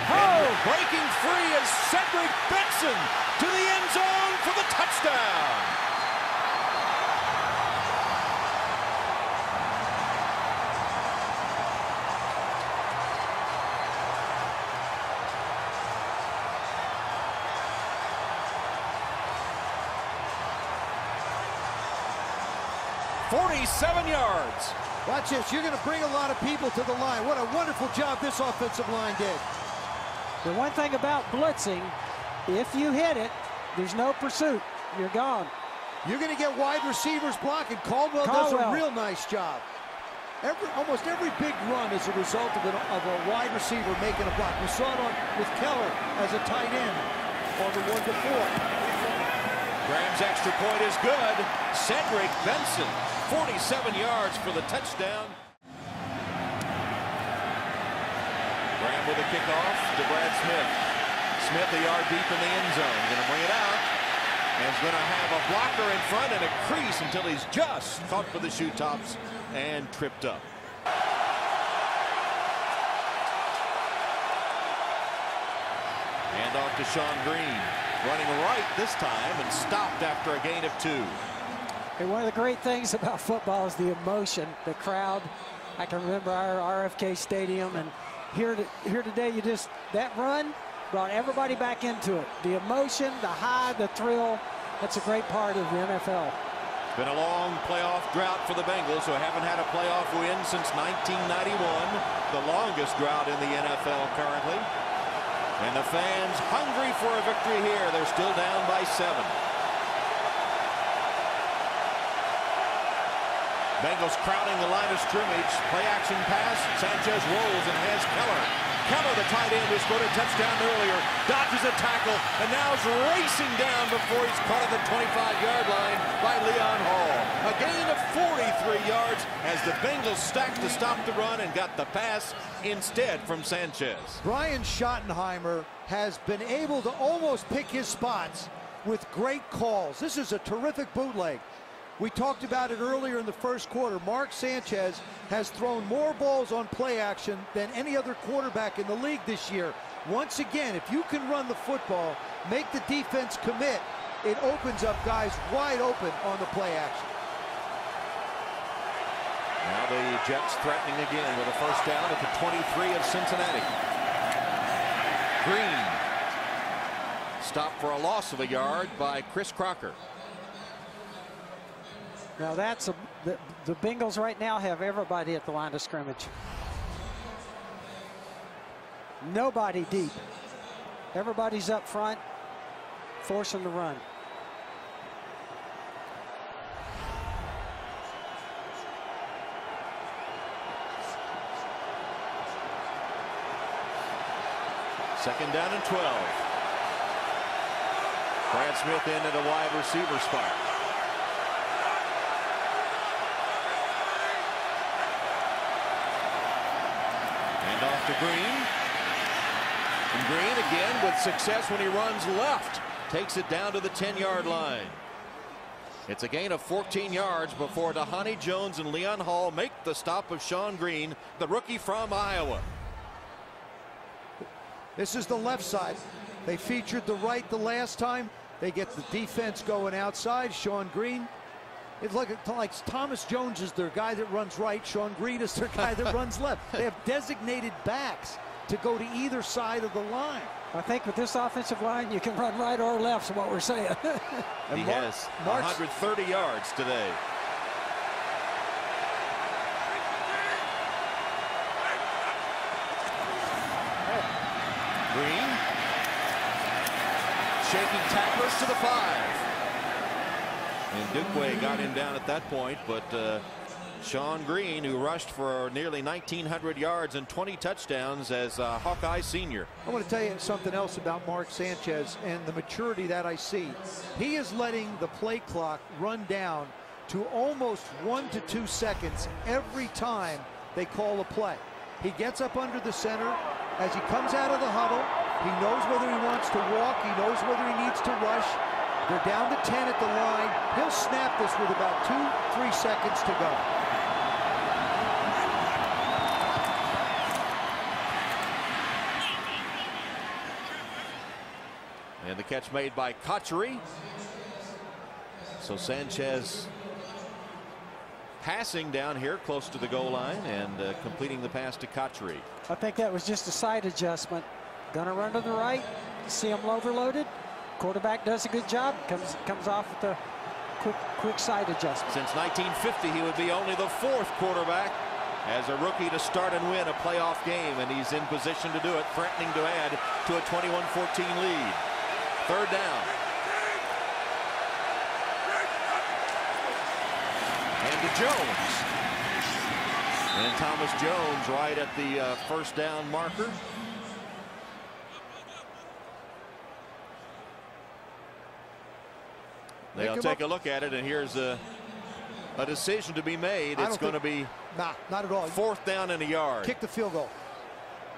Oh! Breaking free is Cedric Benson to the end zone for the touchdown. .47 yards. Watch this. You're going to bring a lot of people to the line. What a wonderful job this offensive line did. The one thing about blitzing, if you hit it, there's no pursuit. You're gone. You're going to get wide receivers blocking. Caldwell does a real nice job. Almost every big run is a result of a wide receiver making a block. We saw it with Keller as a tight end on the one before. Graham's extra point is good. Cedric Benson, 47 yards for the touchdown. Graham with a kickoff to Brad Smith. Smith a yard deep in the end zone. Going to bring it out. And he's going to have a blocker in front and a crease until he's just caught for the shoe tops and tripped up. Hand off to Sean Green. Running right this time and stopped after a gain of 2. And one of the great things about football is the emotion, the crowd. I can remember our RFK Stadium, and here today, that run brought everybody back into it. The emotion, the high, the thrill, that's a great part of the NFL. It's been a long playoff drought for the Bengals, who haven't had a playoff win since 1991, the longest drought in the NFL currently. And the fans hungry for a victory here. They're still down by 7. Bengals crowding the line of scrimmage. Play action pass. Sanchez rolls and has Keller. Keller, the tight end, who scored a touchdown earlier, dodges a tackle and now is racing down before he's caught at the 25-yard line by Leon Hall. A gain of 43 yards as the Bengals stacked to stop the run and got the pass instead from Sanchez. Brian Schottenheimer has been able to almost pick his spots with great calls. This is a terrific bootleg. We talked about it earlier in the first quarter. Mark Sanchez has thrown more balls on play action than any other quarterback in the league this year. Once again, if you can run the football, make the defense commit, it opens up guys wide open on the play action. Now the Jets threatening again with a first down at the 23 of Cincinnati. Green stopped for a loss of a yard by Chris Crocker. Now that's the Bengals right now have everybody at the line of scrimmage. Nobody deep. Everybody's up front, forcing the run. Second down and 12. Brad Smith in at a wide receiver spot. Off to Green. And Green again with success when he runs left. Takes it down to the 10-yard line. It's a gain of 14 yards before Dhani Jones and Leon Hall make the stop of Sean Green, the rookie from Iowa. This is the left side. They featured the right the last time. They get the defense going outside. Sean Green. It's like Thomas Jones is their guy that runs right. Sean Green is their guy that runs left. They have designated backs to go to either side of the line. I think with this offensive line, you can run right or left, is what we're saying. He has 130 yards today. Green. Shaking tacklers to the 5. And Dukwe got him down at that point, but Sean Green, who rushed for nearly 1,900 yards and 20 touchdowns as a Hawkeye senior. I want to tell you something else about Mark Sanchez and the maturity that I see. He is letting the play clock run down to almost 1 to 2 seconds every time they call a play. He gets up under the center. As he comes out of the huddle, he knows whether he wants to walk, he knows whether he needs to rush. They're down to 10 at the line. He'll snap this with about 2-3 seconds to go. And the catch made by Kotchery. So Sanchez passing down here close to the goal line and completing the pass to Kotchery. I think that was just a side adjustment. Gonna run to the right, see him overloaded. Quarterback does a good job, comes off with a quick side adjustment. Since 1950, he would be only the 4th quarterback as a rookie to start and win a playoff game, and he's in position to do it, threatening to add to a 21-14 lead. Third down. And to Jones. And Thomas Jones right at the first down marker. They'll take a look at it, and here's a decision to be made. It's going to be not at all. 4th down and a yard. Kick the field goal.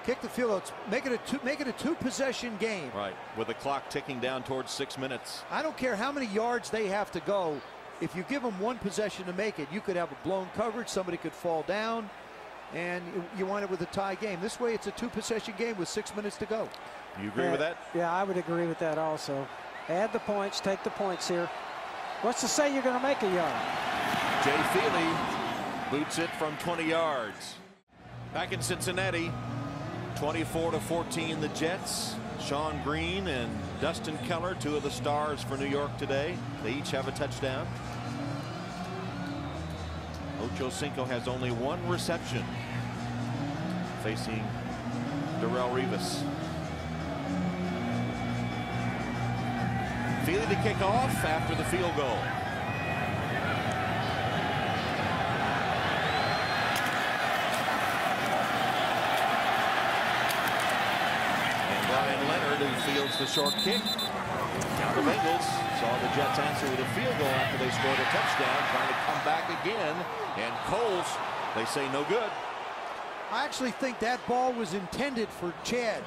Kick the field goal. Make it a two-possession game. Right, with the clock ticking down towards 6 minutes. I don't care how many yards they have to go. If you give them one possession to make it, you could have a blown coverage. Somebody could fall down, and you want it with a tie game. This way, it's a two-possession game with 6 minutes to go. You agree with that? Yeah, I would agree with that also. Add the points, take the points here. What's to say you're going to make a yard? Jay Feely boots it from 20 yards. Back in Cincinnati, 24-14 the Jets. Sean Green and Dustin Keller, 2 of the stars for New York today. They each have a touchdown. Ochocinco has only 1 reception, facing Darrelle Revis. Feely to kick off after the field goal. And Brian Leonard, who fields the short kick. Now the Bengals saw the Jets answer with a field goal after they scored a touchdown, trying to come back again. And Coles, they say no good. I actually think that ball was intended for Chad.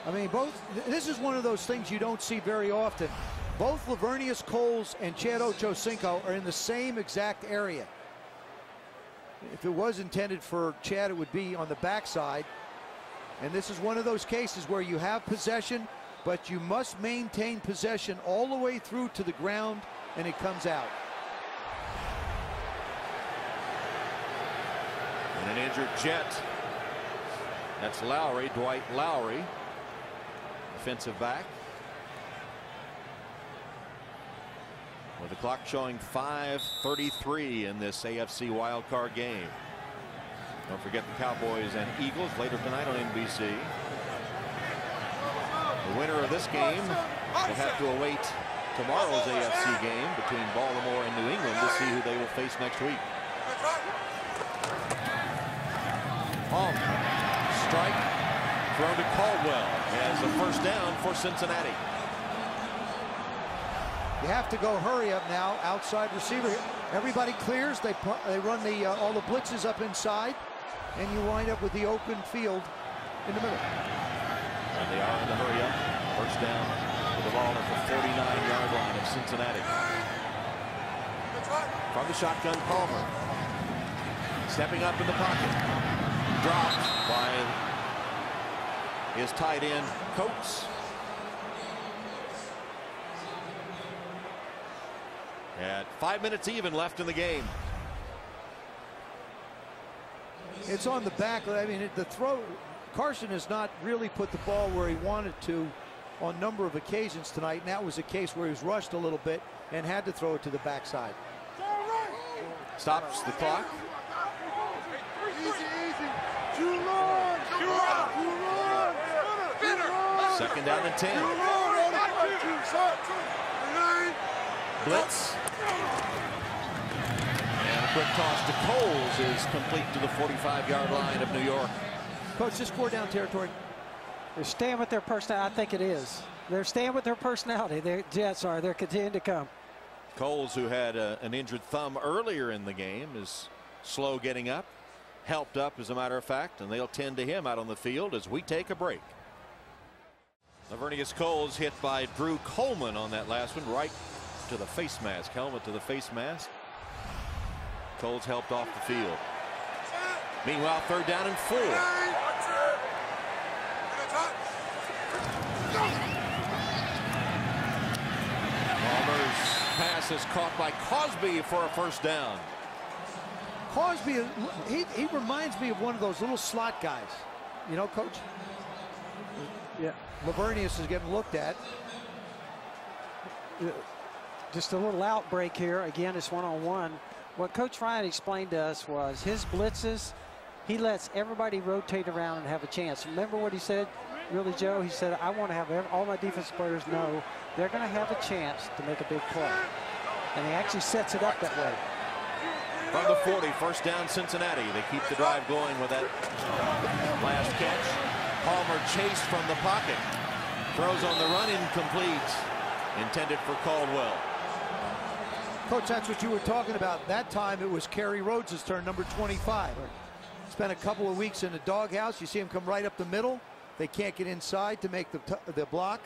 I mean, this is one of those things you don't see very often. Both Lavernius Coles and Chad Ochocinco are in the same exact area. If it was intended for Chad, it would be on the backside. And this is one of those cases where you have possession, but you must maintain possession all the way through to the ground, and it comes out. And an injured Jet. That's Lowry, Dwight Lowry, defensive back. With the clock showing 5:33 in this AFC wildcard game. Don't forget the Cowboys and Eagles later tonight on NBC. The winner of this game will have to await tomorrow's AFC game between Baltimore and New England to see who they will face next week. Palmer, strike, thrown to Caldwell as a first down for Cincinnati. You have to go hurry up now. Outside receiver. Everybody clears. They run all the blitzes up inside, and you wind up with the open field in the middle. And they are in the hurry up. First down with the ball at the 49-yard line of Cincinnati. From the shotgun, Palmer. Stepping up in the pocket. Dropped by his tight end, Coates. At 5 minutes even left in the game. It's on the back. I mean, the throw. Carson has not really put the ball where he wanted to on a number of occasions tonight, and that was a case where he was rushed a little bit and had to throw it to the backside. Stops the clock. Second down and 10. Blitz. And a quick toss to Coles is complete to the 45-yard line of New York. Coach, just 4 down territory. They're staying with their personality. I think it is. They're staying with their personality. The Jets are. They're continuing to come. Coles, who had an injured thumb earlier in the game, is slow getting up. Helped up, as a matter of fact, and they'll tend to him out on the field as we take a break. Lavernius Coles hit by Drew Coleman on that last one, right to the face mask, helmet to the face mask. Coles helped off the field. Meanwhile, third down and 4. Palmer's pass is caught by Cosby for a first down. Cosby, he reminds me of one of those little slot guys. You know, Coach? Yeah. Lavernius is getting looked at. Just a little outbreak here. Again, it's one-on-one. What Coach Ryan explained to us was his blitzes, he lets everybody rotate around and have a chance. Remember what he said, really, Joe? He said, I want to have all my defensive players know they're going to have a chance to make a big play. And he actually sets it up that way. From the 40, first down Cincinnati. They keep the drive going with that last catch. Palmer chased from the pocket. Throws on the run, incomplete. Intended for Caldwell. Coach, that's what you were talking about. That time it was Kerry Rhodes' turn, number 25. Spent a couple of weeks in the doghouse. You see him come right up the middle. They can't get inside to make the block.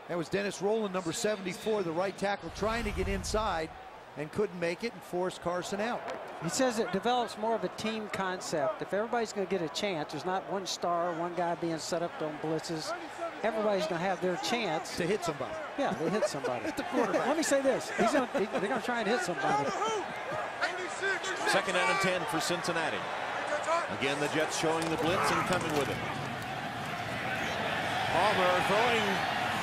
That was Dennis Rowland, number 74, the right tackle, trying to get inside and couldn't make it and forced Carson out. He says it develops more of a team concept. If everybody's going to get a chance, there's not one star, one guy being set up on blitzes. Everybody's going to have their chance to hit somebody. Yeah, they hit somebody. Hit the quarterback. Let me say this. They're going to try and hit somebody. Second down and 10 for Cincinnati. Again, the Jets showing the blitz and coming with it. Palmer throwing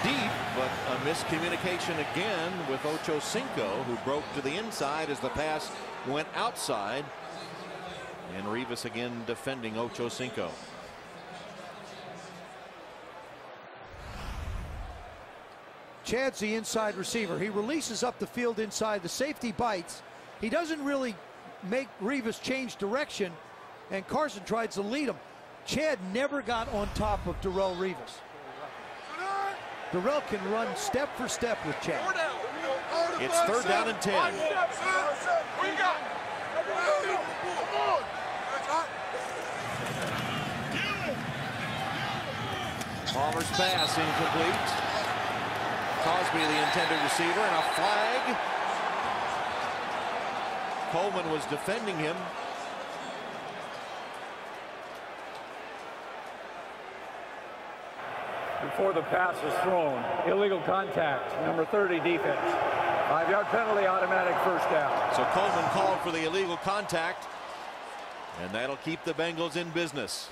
deep, but a miscommunication again with Ochocinco, who broke to the inside as the pass went outside And Rivas again defending Ocho Cinco. Chad's the inside receiver. He releases up the field inside. The safety bites. He doesn't really make Rivas change direction, and Carson tries to lead him. Chad never got on top of Darrell Rivas. Darrell can run step for step with Chad. It's 3rd down and 10. Palmer's pass incomplete. Cosby the intended receiver, and a flag. Coleman was defending him. Before the pass is thrown, illegal contact, number 30 defense. 5-yard penalty, automatic first down. So Coleman called for the illegal contact, and that'll keep the Bengals in business.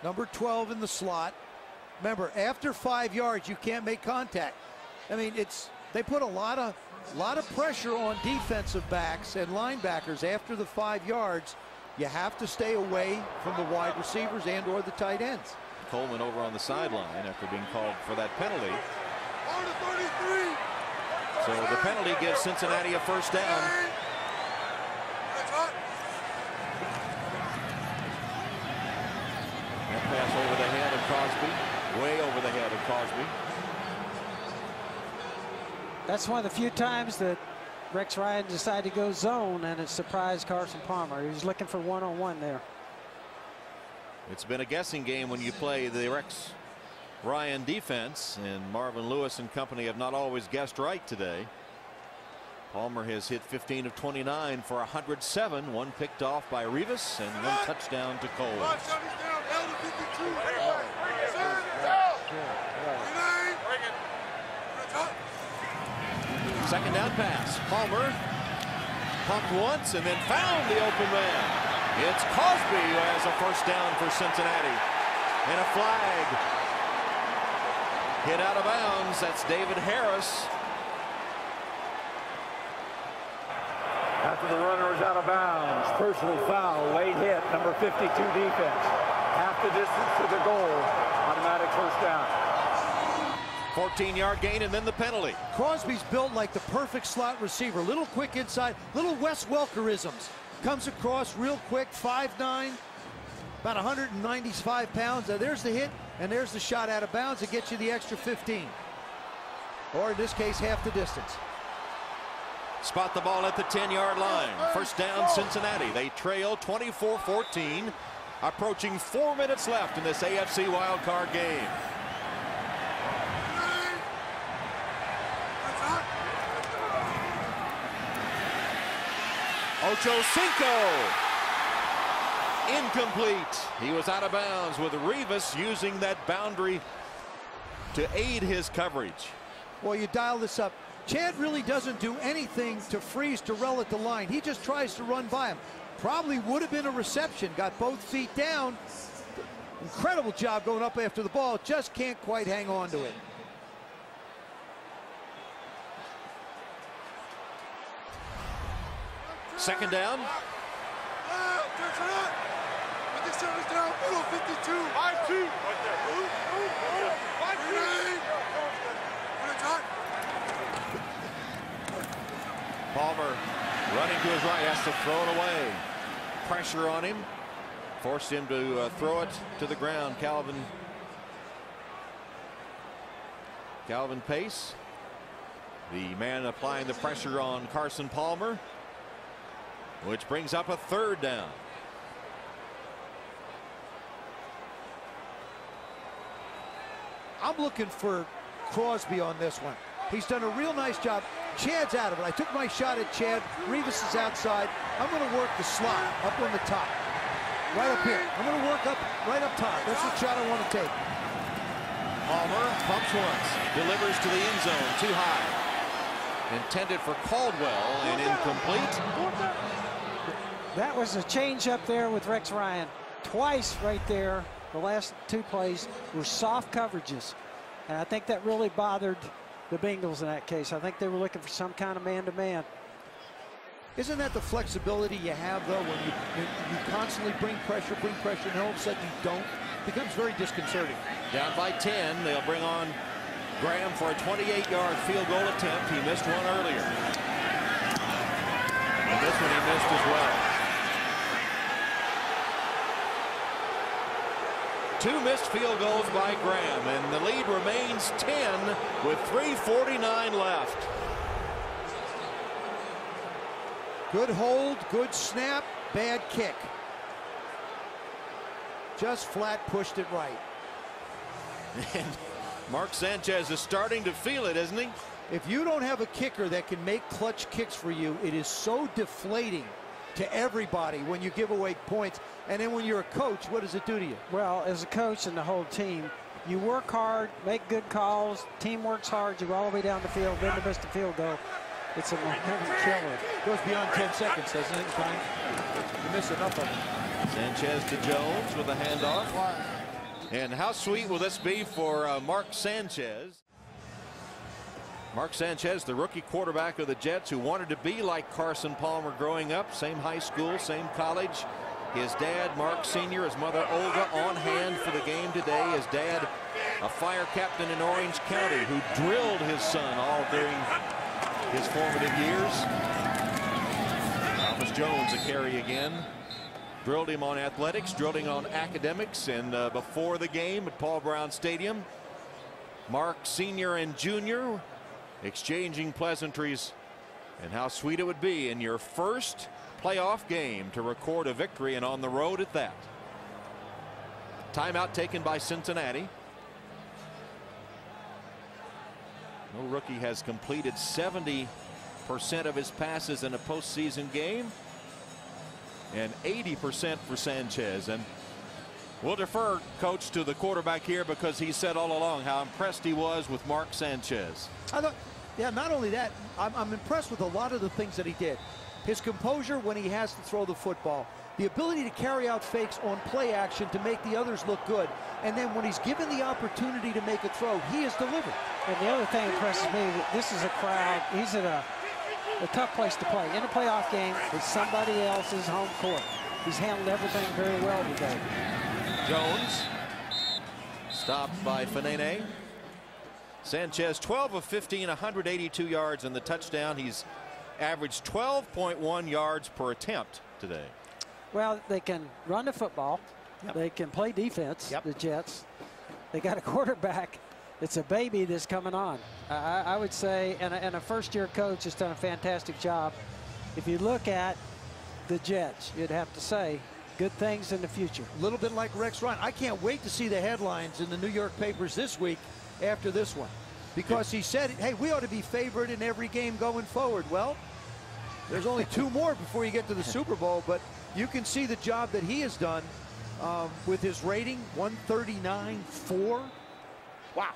Number 12 in the slot. Remember, after 5 yards, you can't make contact. I mean, they put a lot of pressure on defensive backs and linebackers after the 5 yards. You have to stay away from the wide receivers and or the tight ends. Coleman over on the sideline after being called for that penalty. So the penalty gives Cincinnati a first down. That pass over the head of Cosby, way over the head of Cosby. That's one of the few times that Rex Ryan decided to go zone, and it surprised Carson Palmer. He was looking for one-on-one there. It's been a guessing game when you play the Rex Ryan defense, and Marvin Lewis and company have not always guessed right today. Palmer has hit 15 of 29 for 107, one picked off by Rivas and one touchdown to Cole. Second down pass. Palmer pumped once and then found the open man. It's Cosby who has a first down for Cincinnati. And a flag. Hit out of bounds. That's David Harris. After the runner is out of bounds, personal foul, late hit, number 52 defense. Half the distance to the goal, automatic first down. 14-yard gain and then the penalty. Crosby's built like the perfect slot receiver. Little quick inside, little Wes Welkerisms. Comes across real quick, 5'9", about 195 pounds. Now there's the hit, and there's the shot out of bounds that gets you the extra 15. Or in this case, half the distance. Spot the ball at the 10-yard line. First down, Cincinnati. They trail 24-14. Approaching 4 minutes left in this AFC wildcard game. Ocho Cinco. Incomplete. He was out of bounds with Rivas using that boundary to aid his coverage. Well, you dial this up. Chad really doesn't do anything to freeze Darrell at the line. He just tries to run by him. Probably would have been a reception. Got both feet down. Incredible job going up after the ball. Just can't quite hang on to it. Second down. Palmer running to his right, has to throw it away. Pressure on him. Forced him to throw it to the ground. Calvin Pace, the man applying the pressure on Carson Palmer, which brings up a third down. I'm looking for Crosby on this one. He's done a real nice job. Chad's out of it. I took my shot at Chad. Rivas is outside. I'm going to work the slot up on the top. Right up here. I'm going to work up right up top. That's the shot I want to take. Palmer pumps once. Delivers to the end zone. Too high. Intended for Caldwell and incomplete. That was a change up there with Rex Ryan. Twice right there. The last two plays were soft coverages. And I think that really bothered the Bengals in that case. I think they were looking for some kind of man-to-man. Isn't that the flexibility you have, though, when you constantly bring pressure, and all of a sudden you don't? It becomes very disconcerting. Down by 10, they'll bring on Graham for a 28-yard field goal attempt. He missed one earlier. And this one he missed as well. 2 missed field goals by Graham, and the lead remains 10 with 3:49 left. Good hold, good snap, bad kick. Just flat pushed it right. And Mark Sanchez is starting to feel it, isn't he? If you don't have a kicker that can make clutch kicks for you, it is so deflating to everybody when you give away points. And then when you're a coach, what does it do to you? Well, as a coach and the whole team, you work hard, make good calls, team works hard, you go all the way down the field, then to miss the field goal. It's a momentum killer. Goes beyond 10 seconds, doesn't it? You miss enough of it. Sanchez to Jones with a handoff. And how sweet will this be for Mark Sanchez? Mark Sanchez, the rookie quarterback of the Jets, who wanted to be like Carson Palmer growing up. Same high school, same college. His dad, Mark Sr., his mother, Olga, on hand for the game today. His dad, a fire captain in Orange County, who drilled his son all during his formative years. Thomas Jones a carry again. Drilled him on athletics, drilled him on academics, and before the game at Paul Brown Stadium, Mark Sr. and Jr. exchanging pleasantries, and how sweet it would be in your first playoff game to record a victory, and on the road at that. Timeout taken by Cincinnati. No rookie has completed 70% of his passes in a postseason game, and 80% for Sanchez. And we'll defer, Coach, to the quarterback here, because he said all along how impressed he was with Mark Sanchez. I thought, yeah, not only that, I'm impressed with a lot of the things that he did. His composure when he has to throw the football, the ability to carry out fakes on play action to make the others look good, and then when he's given the opportunity to make a throw, he has delivered. And the other thing that impresses me, this is a crowd. He's at a tough place to play. In a playoff game, it's somebody else's home court. He's handled everything very well today. Jones stopped by Fanene. Sanchez 12 of 15, 182 yards and the touchdown. He's averaged 12.1 yards per attempt today. Well, they can run the football. Yep. They can play defense, yep. The Jets. They got a quarterback. It's a baby that's coming on. I would say, and a first-year coach has done a fantastic job. If you look at the Jets, you'd have to say good things in the future. A little bit like Rex Ryan. I can't wait to see the headlines in the New York papers this week after this one, because he said, hey, we ought to be favored in every game going forward. Well, there's only 2 more before you get to the Super Bowl, but you can see the job that he has done with his rating, 139.4. Wow.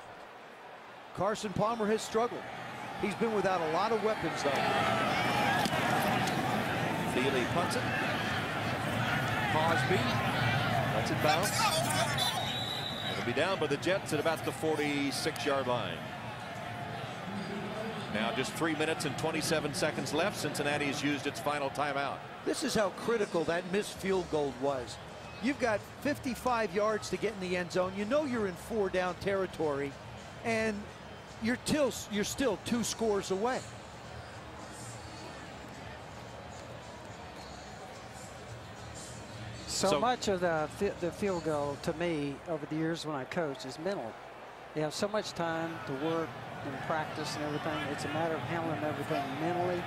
Carson Palmer has struggled. He's been without a lot of weapons, though. Thiele punts it. Cosby lets it bounce. It'll be down by the Jets at about the 46-yard line. Now just 3 minutes and 27 seconds left. Cincinnati has used its final timeout. This is how critical that missed field goal was. You've got 55 yards to get in the end zone. You know you're in 4-down territory, and you're still 2 scores away. So much of the field goal, to me, over the years when I coach, is mental. You have so much time to work and practice and everything. It's a matter of handling everything mentally.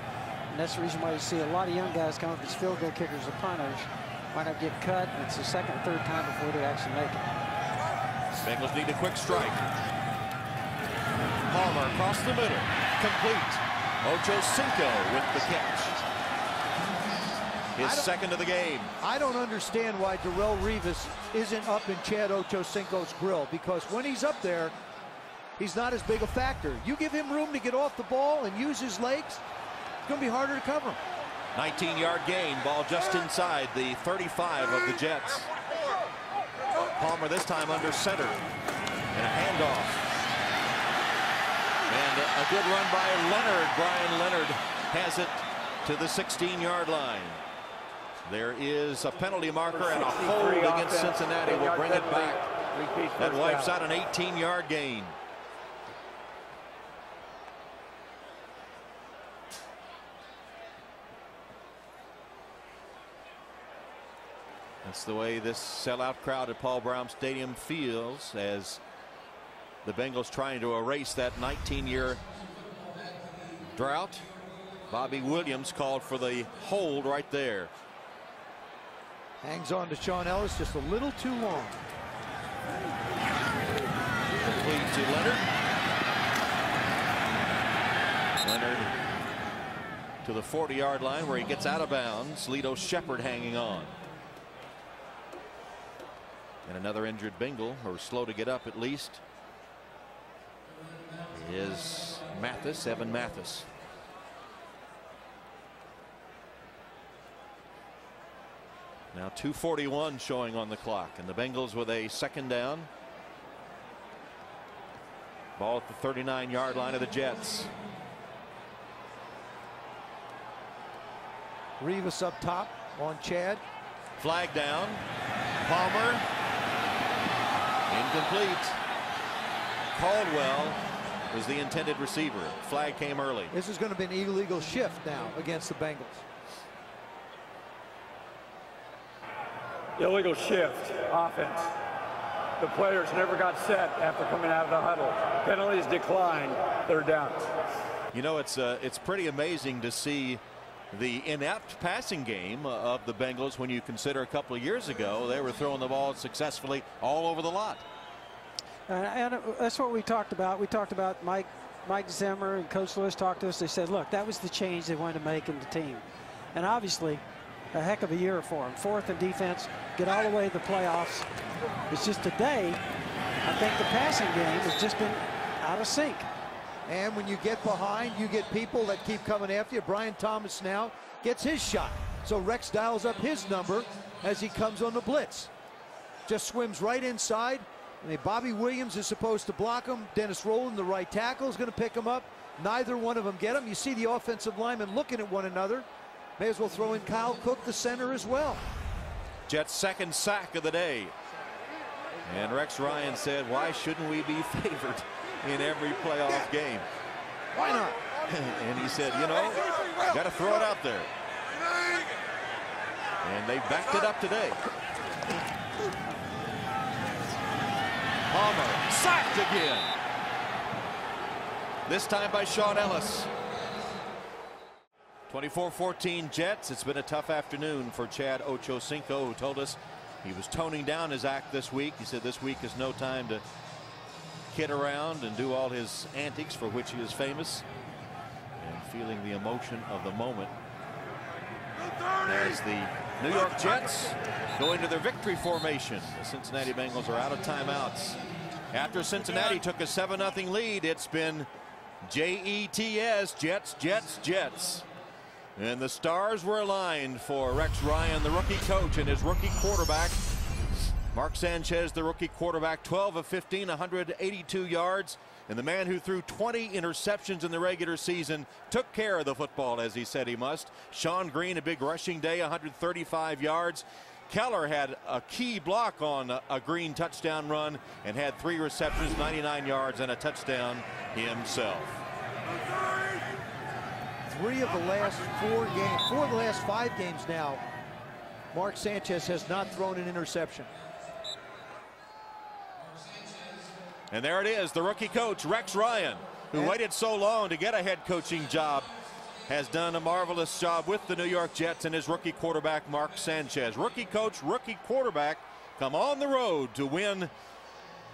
And that's the reason why you see a lot of young guys come up as field goal kickers or punters, might not get cut, and it's the 2nd or 3rd time before they actually make it. Bengals need a quick strike. Palmer across the middle. Complete. Ochocinco with the catch. His second of the game. I don't understand why Darrelle Revis isn't up in Chad Ochocinco's grill, because when he's up there, he's not as big a factor. You give him room to get off the ball and use his legs, it's going to be harder to cover him. 19-yard gain, ball just inside the 35 of the Jets. Palmer this time under center, and a handoff. And a good run by Leonard. Brian Leonard has it to the 16-yard line. There is a penalty marker and a hold against Cincinnati. Will bring it back. That wipes out an 18-yard gain. That's the way this sellout crowd at Paul Brown Stadium feels as the Bengals trying to erase that 19-year drought. Bobby Williams called for the hold right there. Hangs on to Sean Ellis just a little too long. Complete to Leonard. Leonard to the 40-yard line where he gets out of bounds. Lito Shepherd hanging on. And another injured Bengal, or slow to get up at least, is Mathis, Evan Mathis. Now 2:41 showing on the clock, and the Bengals with a second down. Ball at the 39-yard line of the Jets. Rivas up top on Chad. Flag down. Palmer. Incomplete. Caldwell was the intended receiver. Flag came early. This is going to be an illegal shift now against the Bengals. Illegal shift offense. The players never got set after coming out of the huddle. Penalties declined. Third down. You know, it's pretty amazing to see the inept passing game of the Bengals when you consider a couple of years ago they were throwing the ball successfully all over the lot. And that's what we talked about. We talked about Mike Zimmer and Coach Lewis talked to us. They said, look, that was the change they wanted to make in the team. And obviously, a heck of a year for them. Fourth in defense, get all the way to the playoffs. It's just today, I think the passing game has just been out of sync. And when you get behind, you get people that keep coming after you. Brian Thomas now gets his shot. So Rex dials up his number as he comes on the blitz. Just swims right inside. And Bobby Williams is supposed to block him. Dennis Rowland, the right tackle, is going to pick him up. Neither one of them get him. You see the offensive linemen looking at one another. May as well throw in Kyle Cook, the center, as well. Jets' second sack of the day. And Rex Ryan said, why shouldn't we be favored in every playoff game? Why not? And he said, you know, got to throw it out there. And they backed it up today. Palmer sacked again. This time by Sean Ellis. 24-14 Jets. It's been a tough afternoon for Chad Ochocinco, who told us he was toning down his act this week. He said this week is no time to kid around and do all his antics for which he is famous, and feeling the emotion of the moment as the New York Jets go into their victory formation. The Cincinnati Bengals are out of timeouts. After Cincinnati took a 7-0 lead, it's been Jets, Jets, Jets, Jets. And the stars were aligned for Rex Ryan, the rookie coach, and his rookie quarterback. Mark Sanchez, the rookie quarterback, 12 of 15, 182 yards. And the man who threw 20 interceptions in the regular season took care of the football as he said he must. Sean Green, a big rushing day, 135 yards. Keller had a key block on a Green touchdown run and had 3 receptions, 99 yards, and a touchdown himself. 3 of the last 4 games, 4 of the last 5 games now, Mark Sanchez has not thrown an interception. And there it is, the rookie coach, Rex Ryan, who waited so long to get a head coaching job, has done a marvelous job with the New York Jets and his rookie quarterback, Mark Sanchez. Rookie coach, rookie quarterback come on the road to win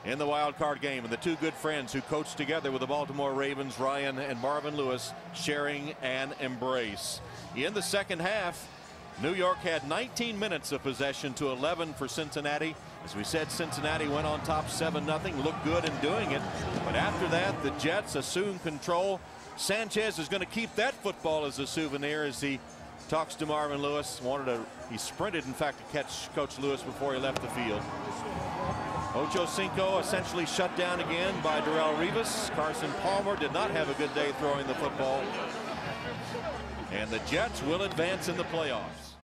in the wild card game. And the two good friends who coached together with the Baltimore Ravens, Ryan and Marvin Lewis, sharing an embrace. In the second half, New York had 19 minutes of possession to 11 for Cincinnati. As we said, Cincinnati went on top 7-0, looked good in doing it. But after that, the Jets assumed control. Sanchez is going to keep that football as a souvenir as he talks to Marvin Lewis. He sprinted, in fact, to catch Coach Lewis before he left the field. Ocho Cinco essentially shut down again by Darrelle Revis. Carson Palmer did not have a good day throwing the football. And the Jets will advance in the playoffs.